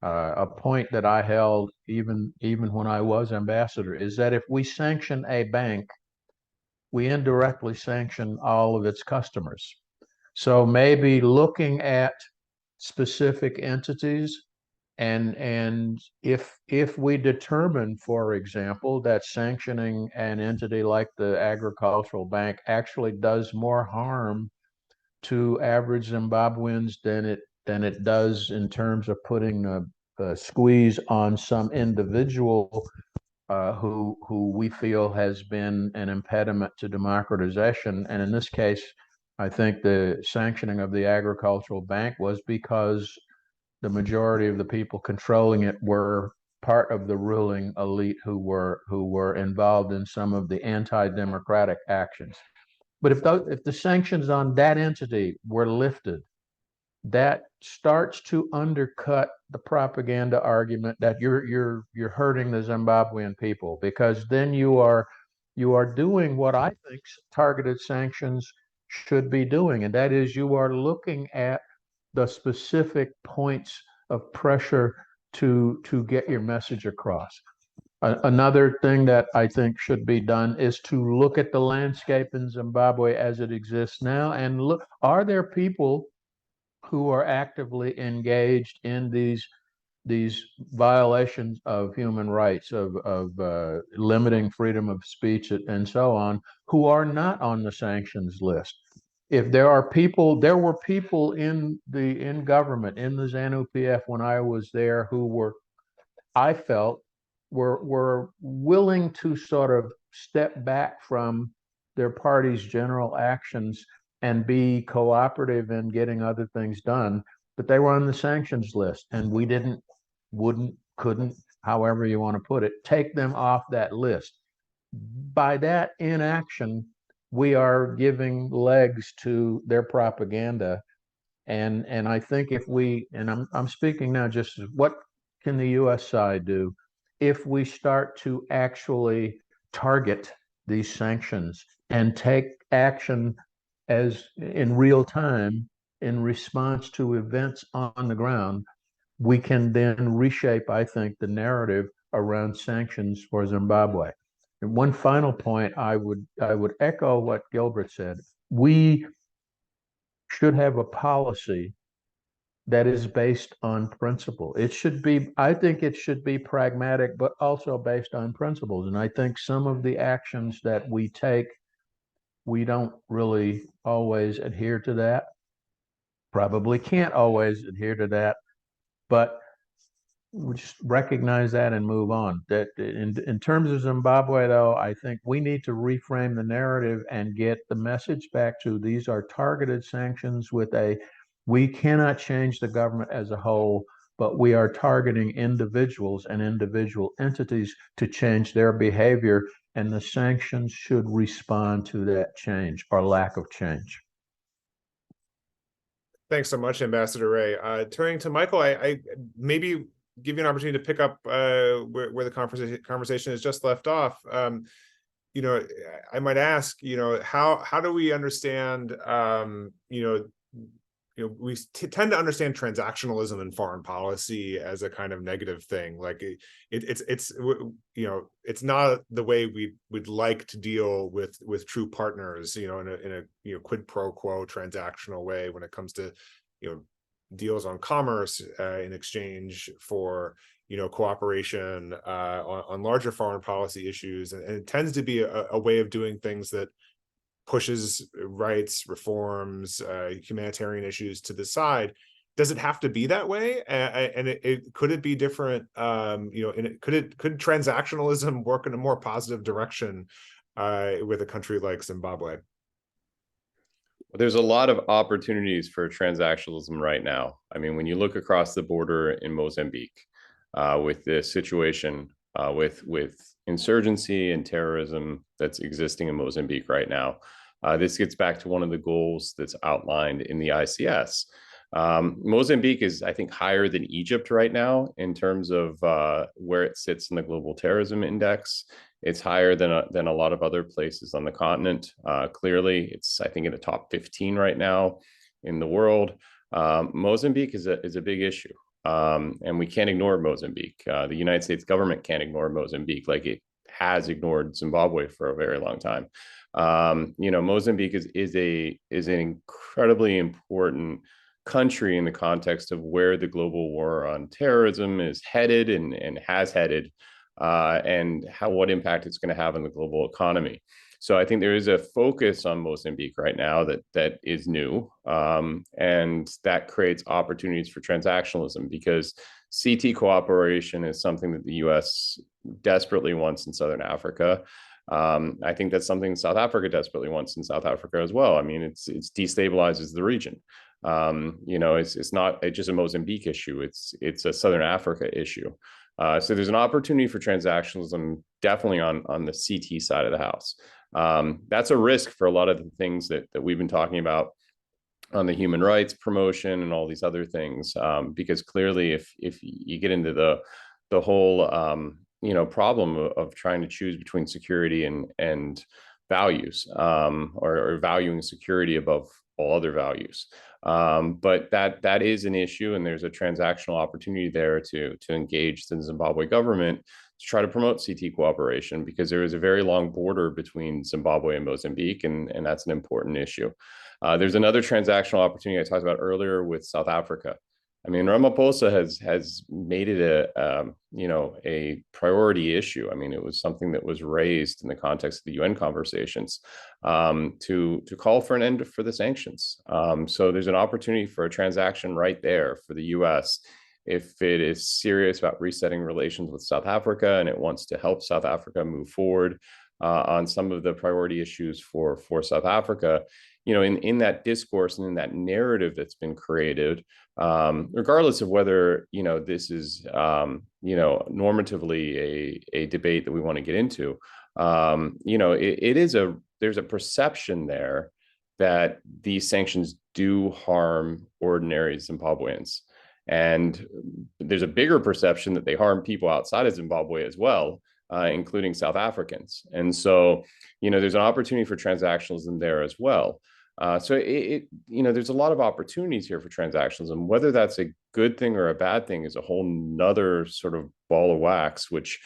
A point that I held even when I was ambassador is that if we sanction a bank, we indirectly sanction all of its customers. So maybe looking at specific entities, and if we determine, for example, that sanctioning an entity like the Agricultural Bank actually does more harm to average Zimbabweans than it does in terms of putting a squeeze on some individual who we feel has been an impediment to democratization. And in this case, I think the sanctioning of the Agricultural Bank was because the majority of the people controlling it were part of the ruling elite who were involved in some of the anti-democratic actions. But if the sanctions on that entity were lifted, that starts to undercut the propaganda argument that you're hurting the Zimbabwean people, because then you are you are doing what I think targeted sanctions should be doing, and that is you are looking at the specific points of pressure to get your message across. Another thing that I think should be done is to look at the landscape in Zimbabwe as it exists now and look, are there people who are actively engaged in these violations of human rights, of limiting freedom of speech and so on, who are not on the sanctions list? If there are people, there were people in government, in the ZANU-PF when I was there, who were, I felt, were willing to sort of step back from their party's general actions and be cooperative in getting other things done, but they were on the sanctions list, and we couldn't, however you want to put it, take them off that list. By that inaction, we are giving legs to their propaganda. And I think if we, and I'm speaking now just as what can the US side do if we start to actually target these sanctions and take action as in real time in response to events on the ground, we can then reshape, I think, the narrative around sanctions for Zimbabwe. And one final point, I would echo what Gilbert said. We should have a policy that is based on principle. It should be, I think it should be pragmatic, but also based on principles. And I think some of the actions that we take, we don't really always adhere to that. Probably can't always adhere to that, but we just recognize that and move on. That in terms of Zimbabwe, though, I think we need to reframe the narrative and get the message back to these are targeted sanctions with we cannot change the government as a whole, but we are targeting individuals and individual entities to change their behavior, and the sanctions should respond to that change or lack of change. Thanks so much, Ambassador Ray. Turning to Michael, I maybe give you an opportunity to pick up where the conversation has just left off. You know, I might ask, you know, how do we understand, we tend to understand transactionalism in foreign policy as a kind of negative thing. Like it's not the way we would like to deal with true partners, in a quid pro quo transactional way when it comes to, deals on commerce in exchange for, cooperation on larger foreign policy issues. And it tends to be a way of doing things that pushes rights, reforms, humanitarian issues to the side. Does it have to be that way? And could it be different? Could transactionalism work in a more positive direction with a country like Zimbabwe? There's a lot of opportunities for transactionalism right now. I mean, when you look across the border in Mozambique, with this situation with insurgency and terrorism that's existing in Mozambique right now. This gets back to one of the goals that's outlined in the ICS. Mozambique is, I think, higher than Egypt right now in terms of where it sits in the global terrorism index. It's higher than a lot of other places on the continent. Clearly, it's, I think, in the top 15 right now in the world. Mozambique is a big issue. And we can't ignore Mozambique. The United States government can't ignore Mozambique like it has ignored Zimbabwe for a very long time. Mozambique is an incredibly important country in the context of where the global war on terrorism is headed and has headed, and what impact it's going to have on the global economy. So I think there is a focus on Mozambique right now that is new, and that creates opportunities for transactionalism, because CT cooperation is something that the U.S. desperately wants in Southern Africa. I think that's something South Africa desperately wants in South Africa as well. I mean, it destabilizes the region. It's not just a Mozambique issue. It's a Southern Africa issue. So there's an opportunity for transactionalism definitely on the CT side of the house. That's a risk for a lot of the things that we've been talking about on the human rights promotion and all these other things, because clearly if you get into the whole problem of trying to choose between security and values, or valuing security above all other values. But that is an issue, and there's a transactional opportunity there to engage the Zimbabwe government to try to promote CT cooperation, because there is a very long border between Zimbabwe and Mozambique, and that's an important issue. There's another transactional opportunity I talked about earlier with South Africa. I mean, Ramaphosa has made it a priority issue. I mean, it was something that was raised in the context of the UN conversations, to call for an end for the sanctions. So there's an opportunity for a transaction right there for the US if it is serious about resetting relations with South Africa and it wants to help South Africa move forward on some of the priority issues for South Africa. In that discourse and in that narrative that's been created, regardless of whether, this is, normatively a debate that we want to get into, there's a perception there that these sanctions do harm ordinary Zimbabweans. And there's a bigger perception that they harm people outside of Zimbabwe as well, including South Africans. And so, there's an opportunity for transactionalism there as well. So there's a lot of opportunities here for transactionalism. Whether that's a good thing or a bad thing is a whole nother sort of ball of wax, which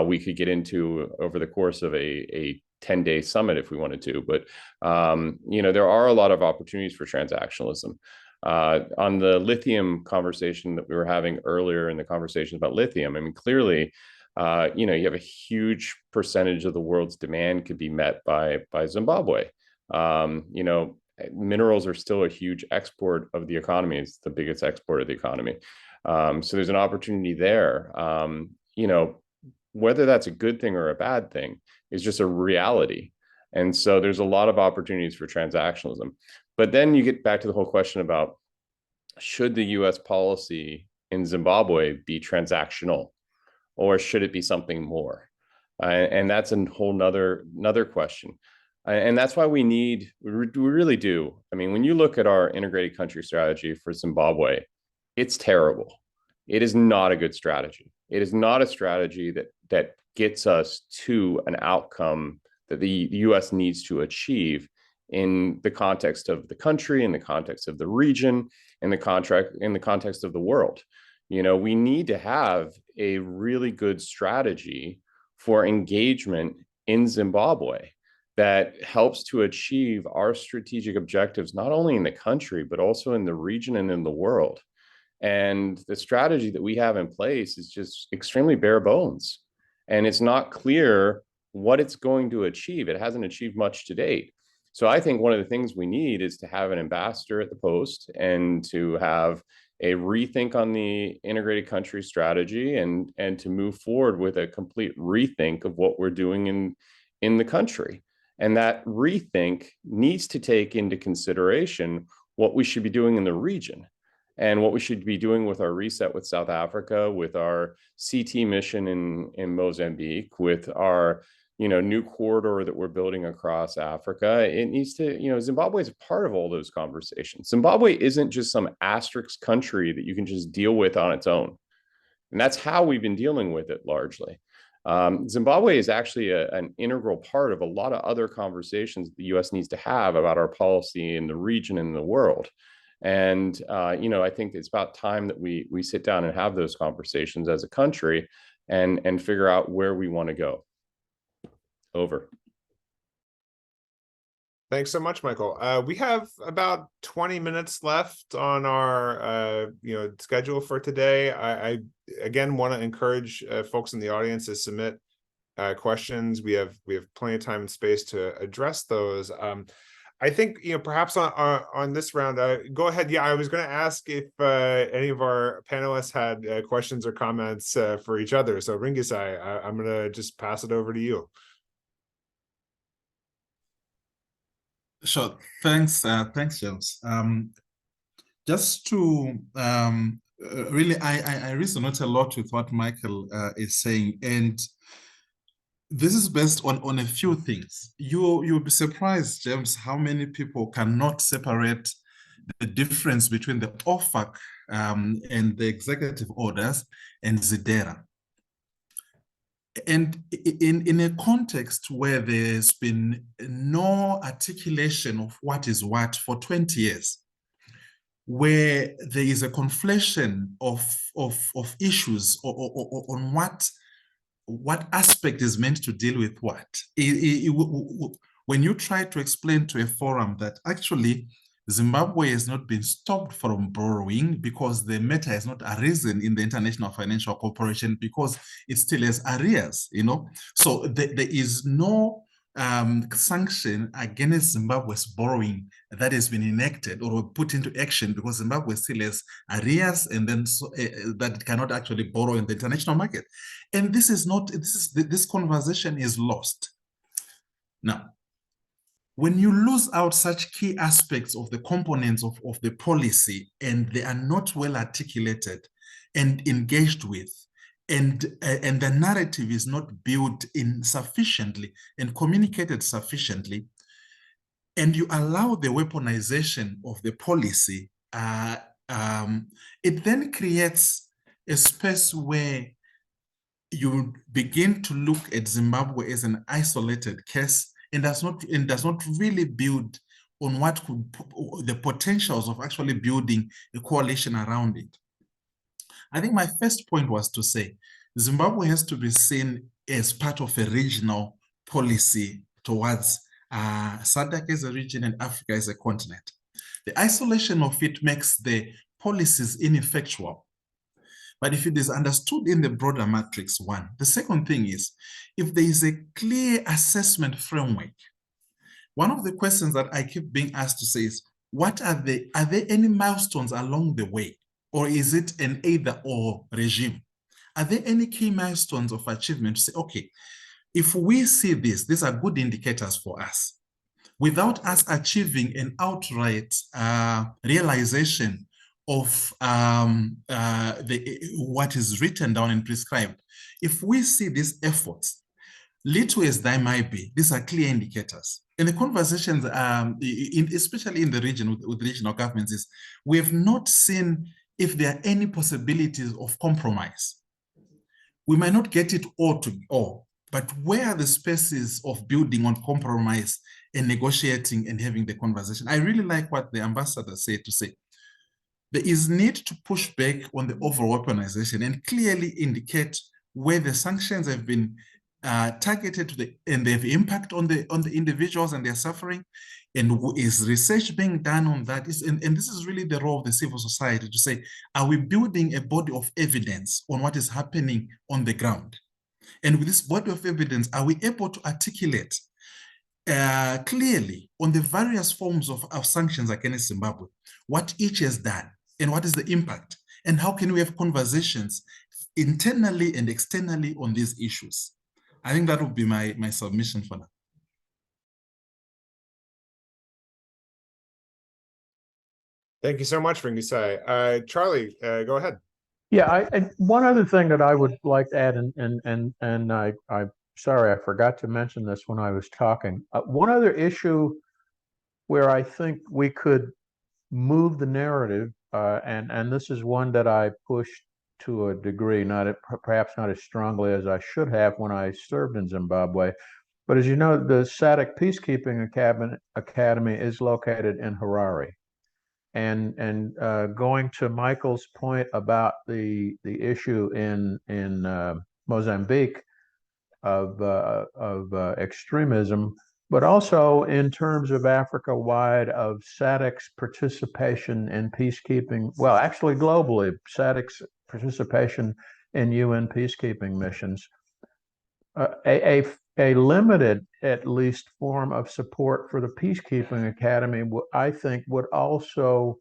we could get into over the course of a 10-day summit if we wanted to. But, there are a lot of opportunities for transactionalism. On the lithium conversation that we were having earlier in the conversation about lithium, I mean, clearly, you have a huge percentage of the world's demand could be met by Zimbabwe. Minerals are still a huge export of the economy. It's the biggest export of the economy. So there's an opportunity there. Whether that's a good thing or a bad thing is just a reality. And so there's a lot of opportunities for transactionalism. But then you get back to the whole question about, should the US policy in Zimbabwe be transactional, or should it be something more? And that's a whole another question. And that's why we really do. I mean, when you look at our integrated country strategy for Zimbabwe, it's terrible. It is not a good strategy. It is not a strategy that gets us to an outcome that the US needs to achieve in the context of the country, in the context of the region, in the context of the world. We need to have a really good strategy for engagement in Zimbabwe that helps to achieve our strategic objectives, not only in the country, but also in the region and in the world. And the strategy that we have in place is just extremely bare bones. And it's not clear what it's going to achieve. It hasn't achieved much to date. So I think one of the things we need is to have an ambassador at the post and to have a rethink on the integrated country strategy and to move forward with a complete rethink of what we're doing in the country. And that rethink needs to take into consideration what we should be doing in the region and what we should be doing with our reset with South Africa, with our CT mission in Mozambique, with our new corridor that we're building across Africa. It needs to, Zimbabwe is a part of all those conversations. Zimbabwe isn't just some asterisk country that you can just deal with on its own. And that's how we've been dealing with it largely. Zimbabwe is actually an integral part of a lot of other conversations the US needs to have about our policy in the region and the world. And, I think it's about time that we sit down and have those conversations as a country and figure out where we want to go. Over. Thanks so much, Michael. We have about 20 minutes left on our schedule for today. I again want to encourage folks in the audience to submit questions. We have plenty of time and space to address those. I think perhaps on this round, go ahead. Yeah, I was going to ask if any of our panelists had questions or comments for each other. So Ringisai, I'm going to just pass it over to you. Sure. Thanks, James. Just to really, I resonate a lot with what Michael is saying, and this is based on a few things. You'll be surprised, James, how many people cannot separate the difference between the OFAC and the executive orders and ZIDERA. And in a context where there's been no articulation of what is what for 20 years, where there is a conflation of issues on what aspect is meant to deal with what. When you try to explain to a forum that actually Zimbabwe has not been stopped from borrowing because the matter has not arisen in the International Financial Corporation because it still has arrears, you know. So there is no sanction against Zimbabwe's borrowing that has been enacted or put into action because Zimbabwe still has arrears and then that it cannot actually borrow in the international market. And this conversation is lost. Now, when you lose out such key aspects of the components of the policy and they are not well articulated and engaged with, and the narrative is not built in sufficiently and communicated sufficiently, and you allow the weaponization of the policy, it then creates a space where you begin to look at Zimbabwe as an isolated case and does not really build on what could the potentials of actually building a coalition around it. I think my first point was to say Zimbabwe has to be seen as part of a regional policy towards SADC as a region and Africa as a continent. The isolation of it makes the policies ineffectual. But if it is understood in the broader matrix, one. The second thing is, if there is a clear assessment framework, one of the questions that I keep being asked to say is, are there any milestones along the way? Or is it an either-or regime? Are there any key milestones of achievement to say, okay, if we see this, these are good indicators for us, without us achieving an outright realization of what is written down and prescribed. If we see these efforts, little as they might be, these are clear indicators. And the conversations, especially in the region with regional governments, is we have not seen if there are any possibilities of compromise. We might not get it all to all, but where are the spaces of building on compromise and negotiating and having the conversation? I really like what the ambassador said to say, there is need to push back on the over-weaponization and clearly indicate where the sanctions have been targeted to and they have impact on the individuals and their suffering, and is research being done on that? And this is really the role of the civil society to say, are we building a body of evidence on what is happening on the ground? And with this body of evidence, are we able to articulate clearly on the various forms of sanctions against Zimbabwe, what each has done and what is the impact, and how can we have conversations internally and externally on these issues? I think that would be my submission for now. Thank you so much, Ringisai. Charlie, go ahead. Yeah, one other thing that I would like to add, and I'm sorry, I forgot to mention this when I was talking. One other issue where I think we could move the narrative, and this is one that I pushed to a degree, perhaps not as strongly as I should have when I served in Zimbabwe. But as you know, the SADC Peacekeeping Academy is located in Harare. And going to Michael's point about the issue in Mozambique of extremism, but also in terms of Africa-wide of SADC's participation in peacekeeping, well, actually globally, SADC's participation in UN peacekeeping missions. A limited, at least, form of support for the Peacekeeping Academy, I think, would also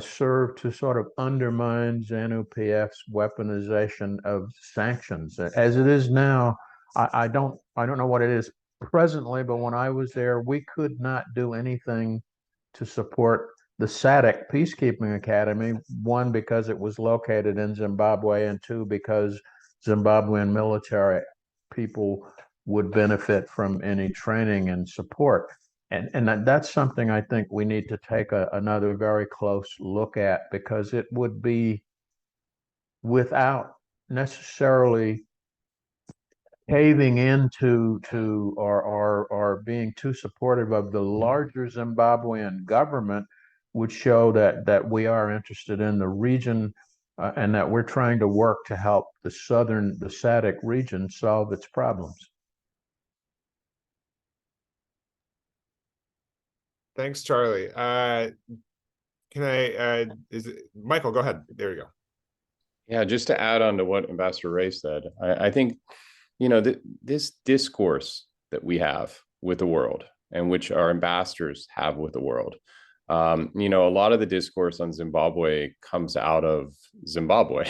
serve to sort of undermine ZANU-PF's weaponization of sanctions. As it is now, I don't know what it is presently, but when I was there, we could not do anything to support the SADC Peacekeeping Academy, one, because it was located in Zimbabwe, and two, because Zimbabwean military people would benefit from any training and support. And that's something I think we need to take another very close look at, because it would be without necessarily caving into or being too supportive of the larger Zimbabwean government would show that we are interested in the region and that we're trying to work to help the SADC region solve its problems. Thanks, Charlie. Is it Michael? Go ahead. There you go. Yeah, just to add on to what Ambassador Ray said, I think, this discourse that we have with the world and which our ambassadors have with the world, a lot of the discourse on Zimbabwe comes out of Zimbabwe.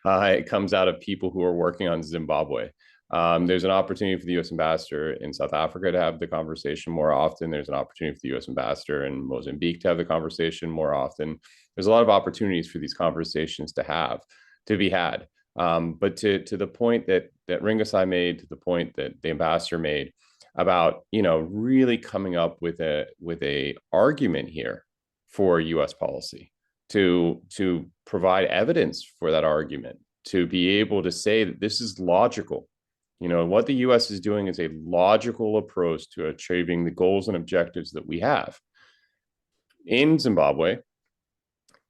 It comes out of people who are working on Zimbabwe. There's an opportunity for the U.S. ambassador in South Africa to have the conversation more often. There's an opportunity for the U.S. ambassador in Mozambique to have the conversation more often. There's a lot of opportunities for these conversations to be had. But to the point that Ringisai made, to the point that the ambassador made about, really coming up with a argument here for U.S. policy, to provide evidence for that argument, to be able to say that this is logical. What the U.S. is doing is a logical approach to achieving the goals and objectives that we have in Zimbabwe,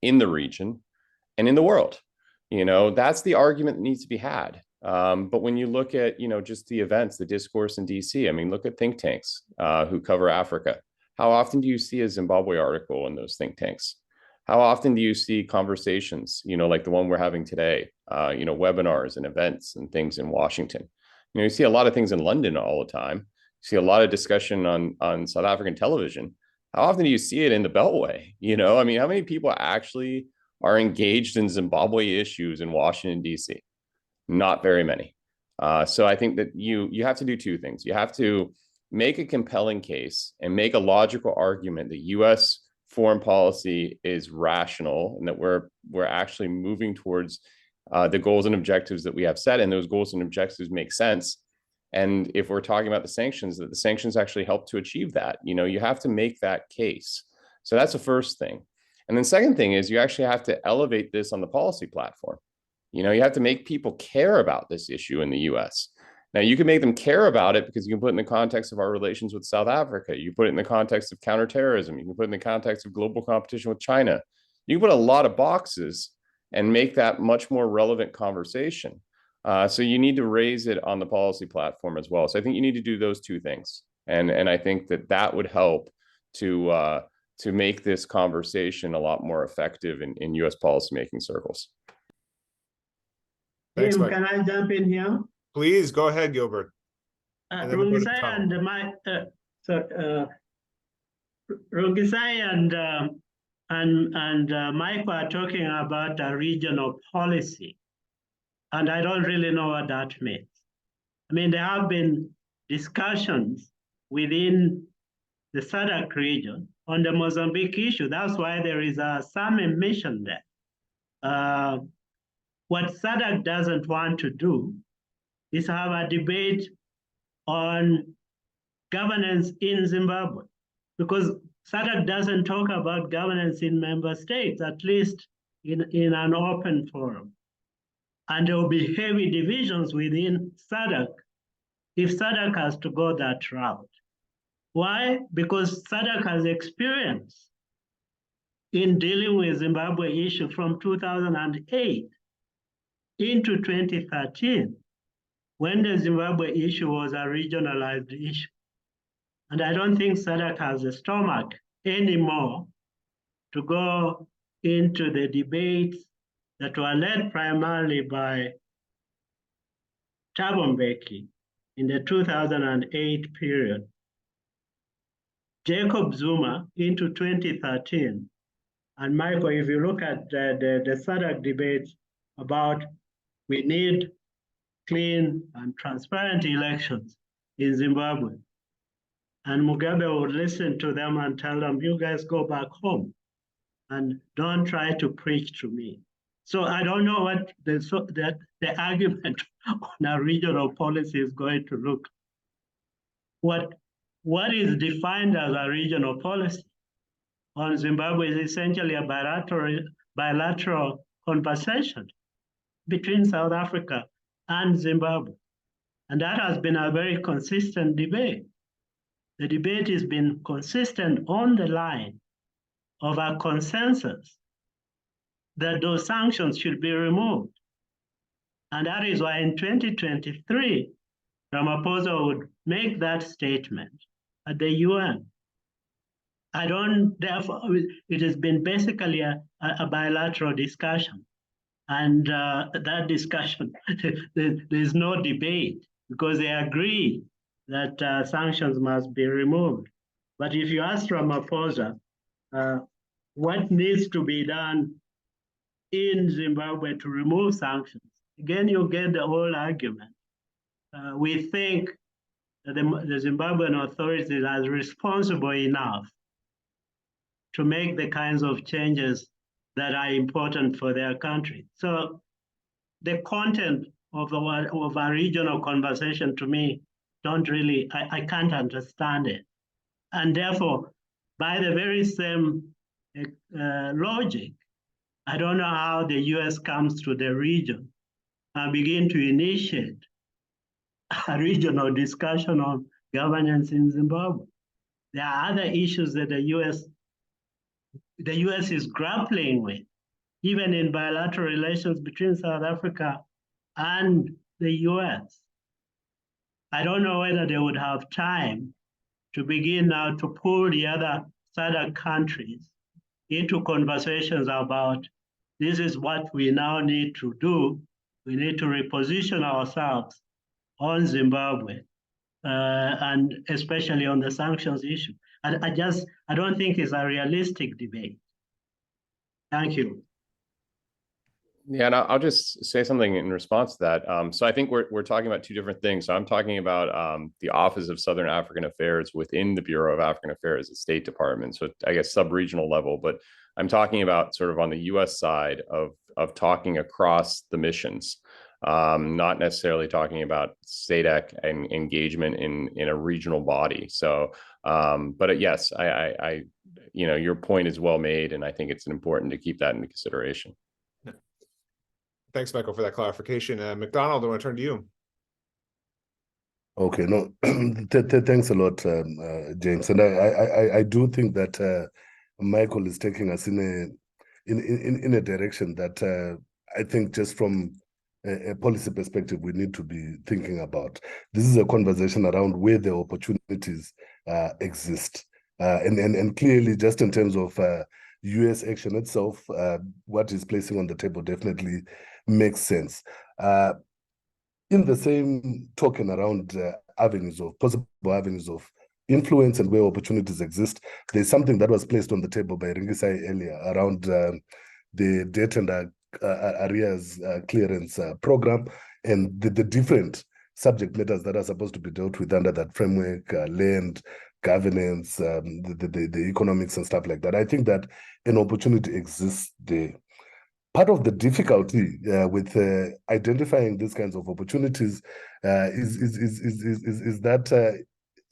in the region, and in the world. That's the argument that needs to be had. But when you look at, just the events, the discourse in DC, look at think tanks who cover Africa. How often do you see a Zimbabwe article in those think tanks? How often do you see conversations, like the one we're having today, webinars and events and things in Washington? You see a lot of things in London all the time. You see a lot of discussion on South African television. How often do you see it in the Beltway? How many people actually are engaged in Zimbabwe issues in Washington, D.C.? Not very many. So I think that you have to do two things. You have to make a compelling case and make a logical argument that U.S. foreign policy is rational and that we're actually moving towards the goals and objectives that we have set, and those goals and objectives make sense. And if we're talking about the sanctions, that the sanctions actually help to achieve that. You have to make that case. So that's the first thing. And then second thing is you actually have to elevate this on the policy platform. You have to make people care about this issue in the U.S. Now, you can make them care about it because you can put it in the context of our relations with South Africa. You put it in the context of counterterrorism. You can put it in the context of global competition with China. You can put a lot of boxes and make that much more relevant conversation. So you need to raise it on the policy platform as well. So I think you need to do those two things. And I think that would help to make this conversation a lot more effective in U.S. policymaking circles. Thanks, Mike. Can I jump in here? Please go ahead, Gilbert. Ringisai and Mike are talking about a regional policy, and I don't really know what that means. There have been discussions within the SADC region on the Mozambique issue. That's why there is a summit mission there. What SADC doesn't want to do is have a debate on governance in Zimbabwe, because SADC doesn't talk about governance in member states, at least in an open forum. And there will be heavy divisions within SADC if SADC has to go that route. Why? Because SADC has experience in dealing with Zimbabwe issue from 2008 into 2013, when the Zimbabwe issue was a regionalized issue. And I don't think SADC has the stomach anymore to go into the debates that were led primarily by Thabo Mbeki in the 2008 period, Jacob Zuma into 2013. And Michael, if you look at the SADC debates about we need clean and transparent elections in Zimbabwe, and Mugabe would listen to them and tell them, you guys go back home and don't try to preach to me. So I don't know what the argument on a regional policy is going to look. What is defined as a regional policy on Zimbabwe is essentially a bilateral conversation between South Africa and Zimbabwe. And that has been a very consistent debate. The debate has been consistent on the line of a consensus that those sanctions should be removed. And that is why in 2023, Ramaphosa would make that statement at the UN. Therefore, it has been basically a bilateral discussion. And that discussion, there's no debate because they agree that sanctions must be removed. But if you ask Ramaphosa, what needs to be done in Zimbabwe to remove sanctions, again, you get the whole argument. We think that the Zimbabwean authorities are responsible enough to make the kinds of changes that are important for their country. So the content of a regional conversation, to me, I can't understand it. And therefore, by the very same logic, I don't know how the US comes to the region and begin to initiate a regional discussion on governance in Zimbabwe. There are other issues that the US is grappling with, even in bilateral relations between South Africa and the US. I don't know whether they would have time to begin now to pull the other SADC countries into conversations about this is what we now need to do. We need to reposition ourselves on Zimbabwe, and especially on the sanctions issue. I don't think it's a realistic debate. Thank you. Yeah, and I'll just say something in response to that. So I think we're talking about two different things. So I'm talking about the Office of Southern African Affairs within the Bureau of African Affairs, the State Department. So I guess sub-regional level, but I'm talking about sort of on the US side of talking across the missions, not necessarily talking about SADC and engagement in a regional body. So, but yes, I your point is well made, and I think it's important to keep that into consideration. Thanks, Michael, for that clarification. McDonald, I want to turn to you. Okay, no, thanks a lot, James. And I do think that Michael is taking us in a direction that I think just from a policy perspective we need to be thinking about. This is a conversation around where the opportunities exist, and clearly, just in terms of US action itself, what is placing on the table definitely makes sense. In the same token around possible avenues of influence and where opportunities exist, there's something that was placed on the table by Ringisai earlier around the debt and arrears clearance program and the different subject matters that are supposed to be dealt with under that framework, land, governance, the economics and stuff like that. I think that an opportunity exists there. Part of the difficulty with identifying these kinds of opportunities is that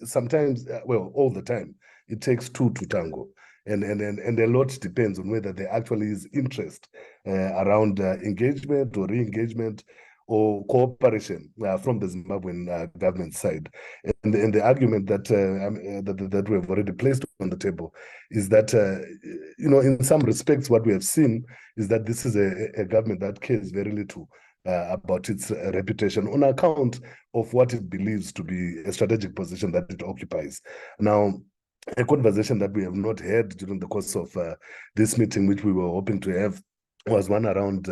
sometimes, well, all the time, it takes two to tango. And a lot depends on whether there actually is interest around engagement or re-engagement or cooperation from the Zimbabwean government side. And the argument that that we have already placed on the table is that, in some respects, what we have seen is that this is a government that cares very little about its reputation on account of what it believes to be a strategic position that it occupies. Now, a conversation that we have not had during the course of this meeting, which we were hoping to have, was one around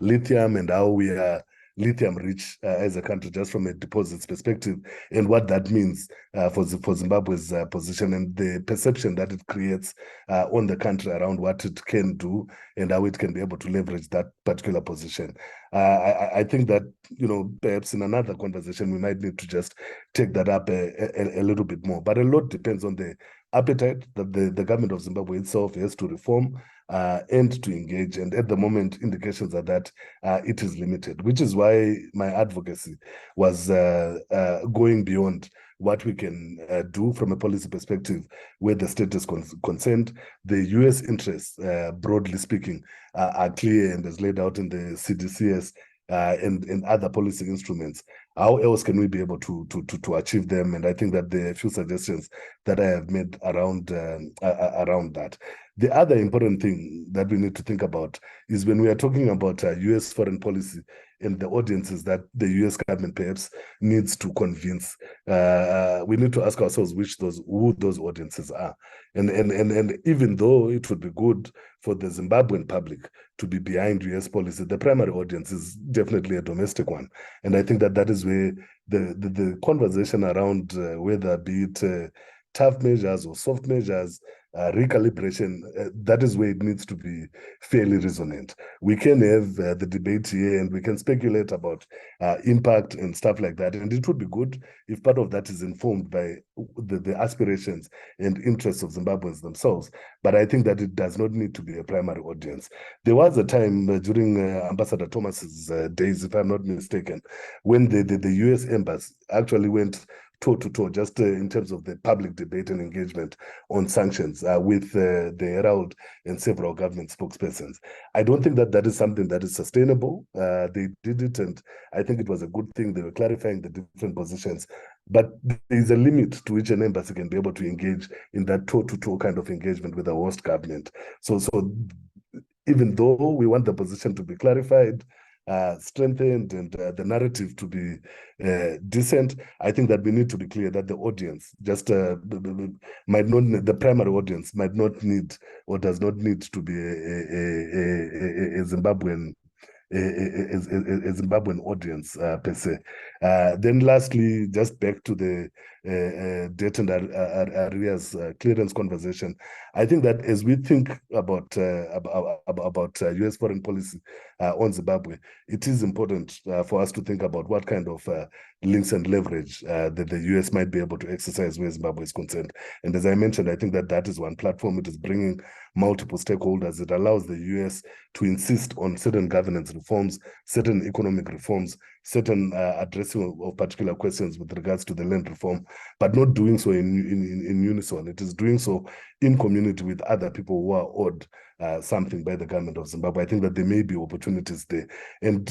lithium and how we are lithium rich as a country, just from a deposits perspective, and what that means for Zimbabwe's position and the perception that it creates on the country around what it can do and how it can be able to leverage that particular position. I think that, perhaps in another conversation, we might need to just take that up a little bit more. But a lot depends on the appetite that the government of Zimbabwe itself has to reform and to engage. And at the moment, indications are that it is limited, which is why my advocacy was going beyond what we can do from a policy perspective where the state is concerned. The US interests, broadly speaking, are clear and as laid out in the CDCS and other policy instruments. How else can we be able to achieve them? And I think that there are a few suggestions that I have made around that. The other important thing that we need to think about is when we are talking about U.S. foreign policy and the audiences that the U.S. government perhaps needs to convince. We need to ask ourselves who those audiences are. And even though it would be good for the Zimbabwean public to be behind U.S. policy, the primary audience is definitely a domestic one. And I think that that is where the conversation around whether be it tough measures or soft measures, recalibration, that is where it needs to be fairly resonant. We can have the debate here and we can speculate about impact and stuff like that. And it would be good if part of that is informed by the aspirations and interests of Zimbabweans themselves. But I think that it does not need to be a primary audience. There was a time during Ambassador Thomas's days, if I'm not mistaken, when the US embassy actually went toe-to-toe, just in terms of the public debate and engagement on sanctions with the Herald and several government spokespersons. I don't think that that is something that is sustainable. They did it, and I think it was a good thing. They were clarifying the different positions. But there is a limit to which an embassy can be able to engage in that toe-to-toe kind of engagement with a host government. So even though we want the position to be clarified, strengthened, and the narrative to be decent, I think that we need to be clear that the audience just might not, the primary audience might not need or does not need to be a Zimbabwean Zimbabwean audience per se. Then lastly, just back to the debt and arrears clearance conversation, I think that as we think about U.S. foreign policy on Zimbabwe, it is important for us to think about what kind of links and leverage that the U.S. might be able to exercise where Zimbabwe is concerned. And as I mentioned, I think that that is one platform. It is bringing multiple stakeholders. It allows the U.S. to insist on certain governance reforms, certain economic reforms, certain addressing of particular questions with regards to the land reform, but not doing so in unison. It is doing so in community with other people who are owed something by the government of Zimbabwe. I think that there may be opportunities there. And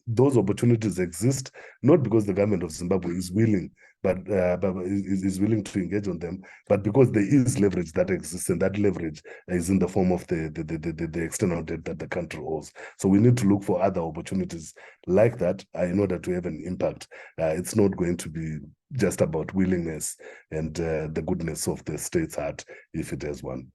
those opportunities exist, not because the government of Zimbabwe is willing, but is willing to engage on them, but because there is leverage that exists, and that leverage is in the form of the external debt that the country owes. So we need to look for other opportunities like that in order to have an impact. It's not going to be just about willingness and the goodness of the state's heart, if it has one.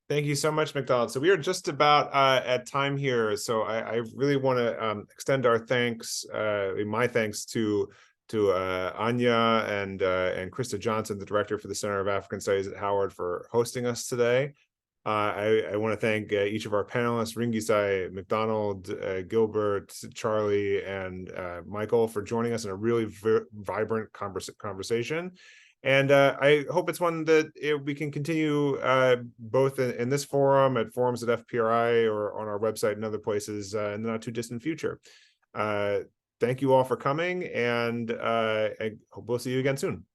Thank you so much, McDonald. So we are just about at time here. So I really want to extend our thanks, my thanks to Anya and Krista Johnson, the director for the Center of African Studies at Howard, for hosting us today. I want to thank each of our panelists, Ringisai, McDonald, Gilbert, Charlie, and Michael, for joining us in a really vibrant conversation. And I hope it's one that we can continue both in this forum, at forums at FPRI, or on our website and other places in the not too distant future. Thank you all for coming, and I hope we'll see you again soon.